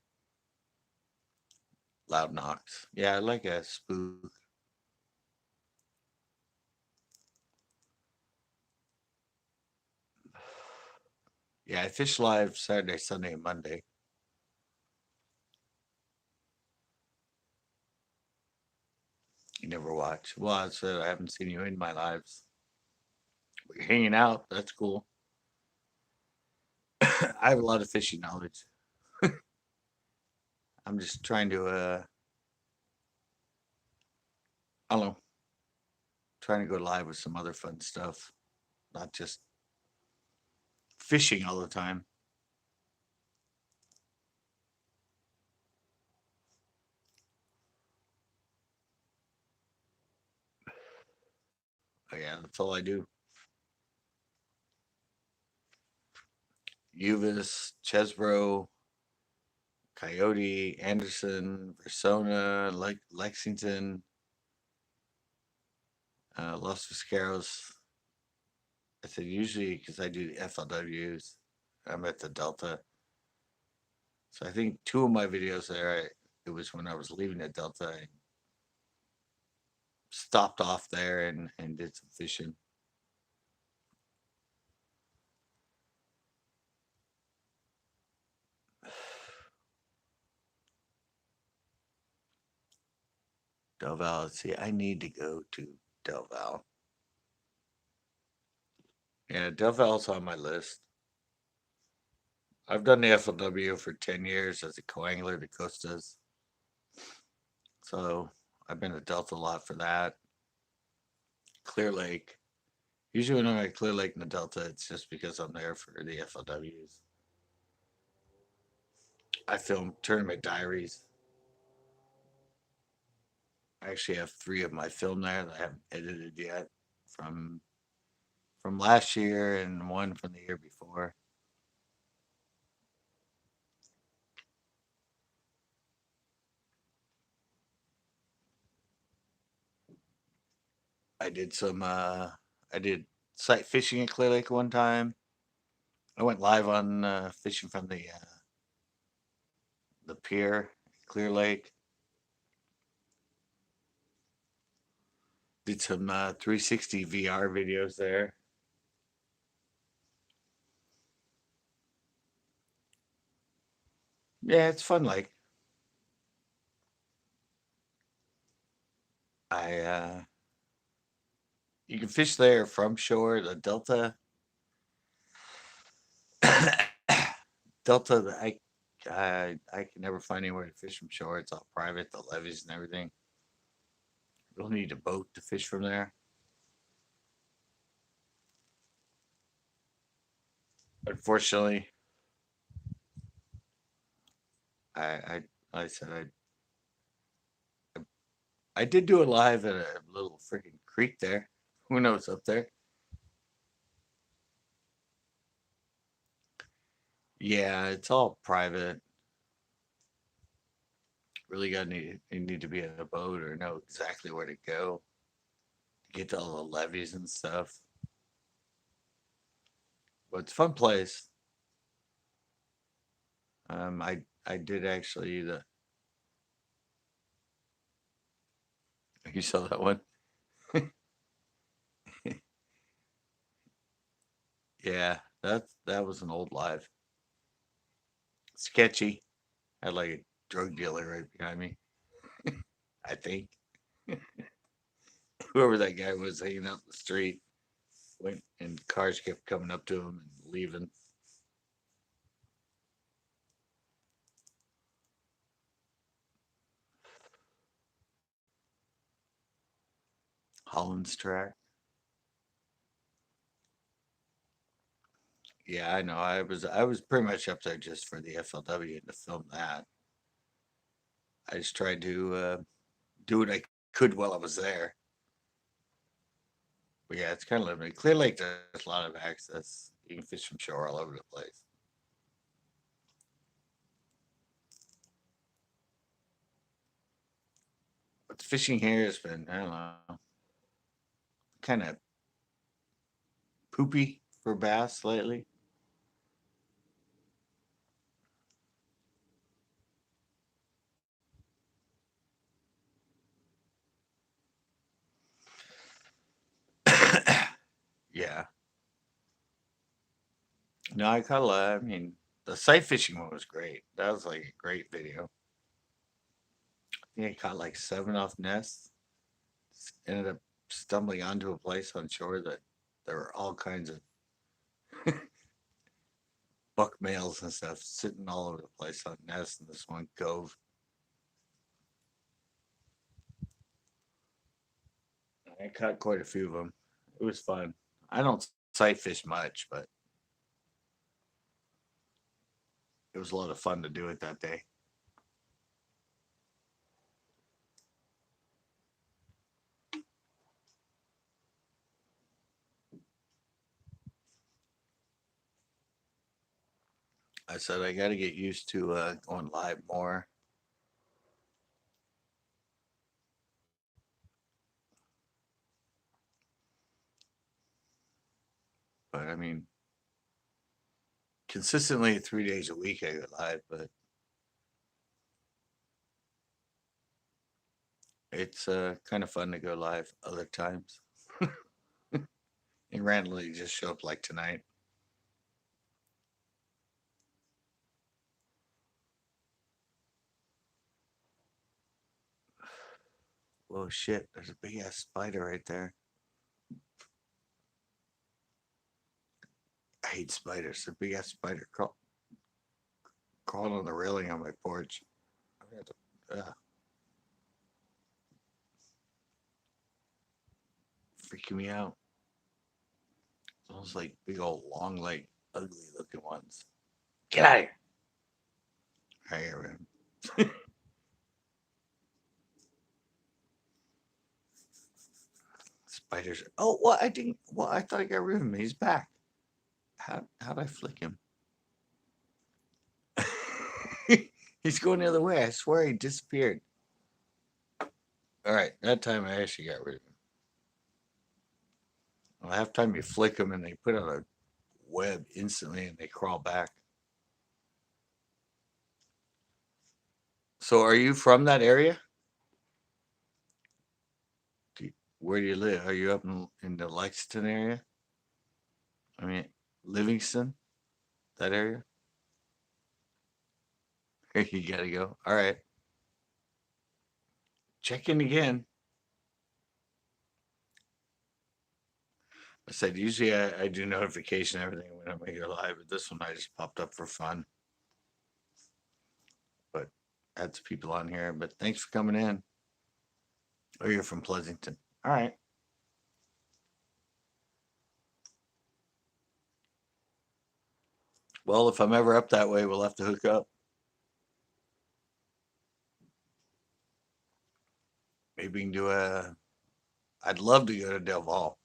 Loud knocks. Yeah, I like a spook. Yeah, I fish live Saturday, Sunday, and Monday. You never watch. Well, I said I haven't seen you in my lives. We're hanging out. That's cool. I have a lot of fishing knowledge. I'm just trying to, I don't know, trying to go live with some other fun stuff, not just fishing all the time. Oh, yeah, that's all I do. Uvis, Chesbro, Coyote, Anderson, Persona, Lexington, Los Viscaros. I said usually because I do the FLWs. I'm at the Delta. So I think 2 of my videos there, it was when I was leaving the Delta. I stopped off there and did some fishing. Del Val. See, I need to go to Del Val. Yeah, Del Val's on my list. I've done the FLW for 10 years as a co-angler to Costas. So I've been to Delta a lot for that. Clear Lake. Usually when I'm at Clear Lake in the Delta, it's just because I'm there for the FLWs. I film tournament diaries. I actually have 3 of my film there that I haven't edited yet from last year and 1 from the year before. I did some I did sight fishing at Clear Lake one time. I went live on fishing from the pier, Clear Lake. Did some 360 VR videos there. Yeah, it's fun. Like I, you can fish there from shore. The Delta, Delta. I can never find anywhere to fish from shore. It's all private, the levees and everything. You don't need a boat to fish from there. Unfortunately, I, I said I did do it live at a little freaking creek there. Who knows up there? Yeah, it's all private. Really got you need to be in a boat or know exactly where to go to get to all the levees and stuff. But it's a fun place. I did actually the you saw that one? Yeah, that was an old live. Sketchy. Had like a drug dealer right behind me. I think whoever that guy was hanging out in the street went and cars kept coming up to him and leaving. Holland's track. Yeah, I know. I was pretty much up there just for the FLW and to film that. I just tried to do what I could while I was there. But yeah, it's kind of limited. Clear Lake there's a lot of access. You can fish from shore all over the place. But the fishing here has been, I don't know, kind of poopy for bass lately. Yeah. No, I caught a lot. I mean, the sight fishing one was great. That was like a great video. I think I caught like 7 off nests. Ended up stumbling onto a place on shore that there were all kinds of buck males and stuff sitting all over the place on nests in this one cove. I caught quite a few of them. It was fun. I don't sight fish much, but it was a lot of fun to do it that day. I said I got to get used to going live more. But I mean, consistently 3 days a week I go live, but it's kind of fun to go live other times and randomly just show up like tonight. Whoa, shit! There's a big ass spider right there. hate spiders. A big ass spider crawled on the railing on my porch. I had to, freaking me out. Those like big old long leg, ugly looking ones. Get out of here. I hear him. Spiders. Oh, well, I didn't. Well, I thought I got rid of him. He's back. How'd I flick him? He's going the other way. I swear he disappeared. All right, that time I actually got rid of him. Well, half time you flick them and they put out a web instantly and they crawl back. So, are you from that area? Where do you live? Are you up in the Lexington area? I mean, Livingston, that area? You gotta go. All right. Check in again. I said usually I do notification everything when I'm here live, but this one I just popped up for fun. But that's people on here. But thanks for coming in. Oh, you're from Pleasanton. All right. Well, if I'm ever up that way, we'll have to hook up. Maybe we can do I'd love to go to Del Valle.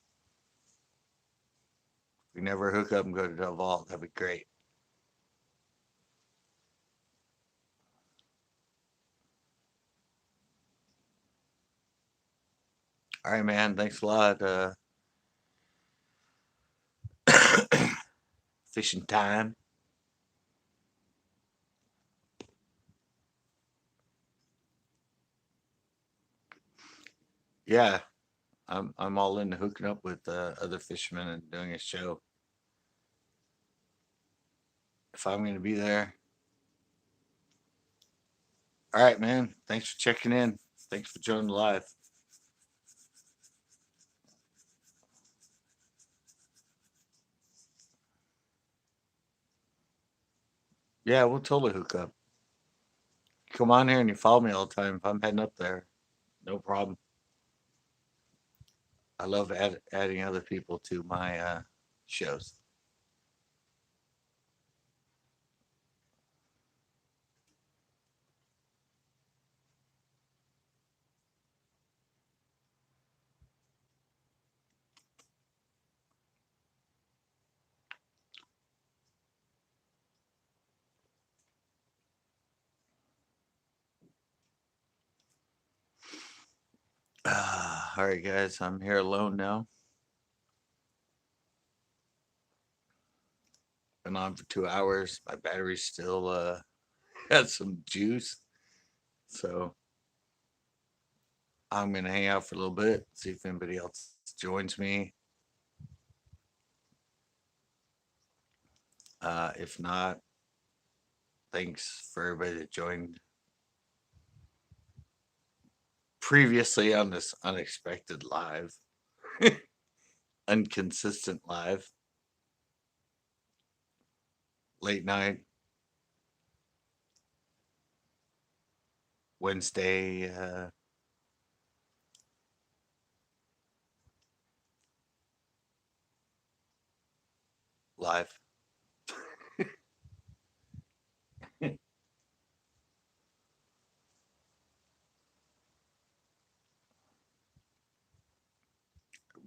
If we never hook up and go to Del Valle, that'd be great. All right, man. Thanks a lot. Fishing time. Yeah, I'm all into hooking up with other fishermen and doing a show. If I'm going to be there. All right, man. Thanks for checking in. Thanks for joining live. Yeah, we'll totally hook up. Come on here and you follow me all the time. If I'm heading up there, no problem. I love adding other people to my shows. All right, guys, I'm here alone now. Been on for 2 hours. My battery's still has some juice. So I'm gonna hang out for a little bit, see if anybody else joins me. If not, thanks for everybody that joined previously on this unexpected live, inconsistent live, late night, Wednesday. Live.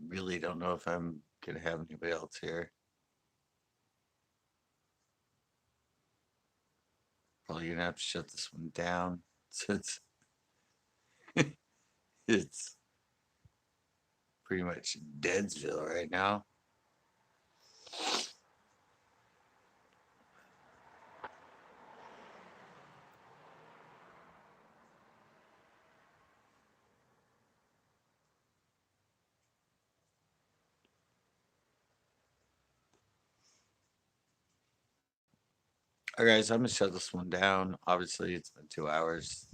Really don't know if I'm gonna have anybody else here. Probably gonna have to shut this one down since it's pretty much Deadsville right now. All right, guys, I'm gonna shut this one down. Obviously, it's been 2 hours.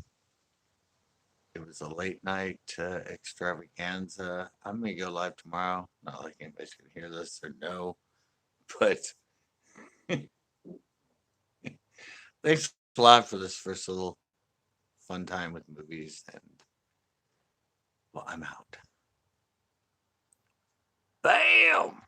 It was a late night extravaganza. I'm gonna go live tomorrow. Not like anybody's gonna hear this or know, but Thanks a lot for this first little fun time with movies, and well, I'm out. Bam!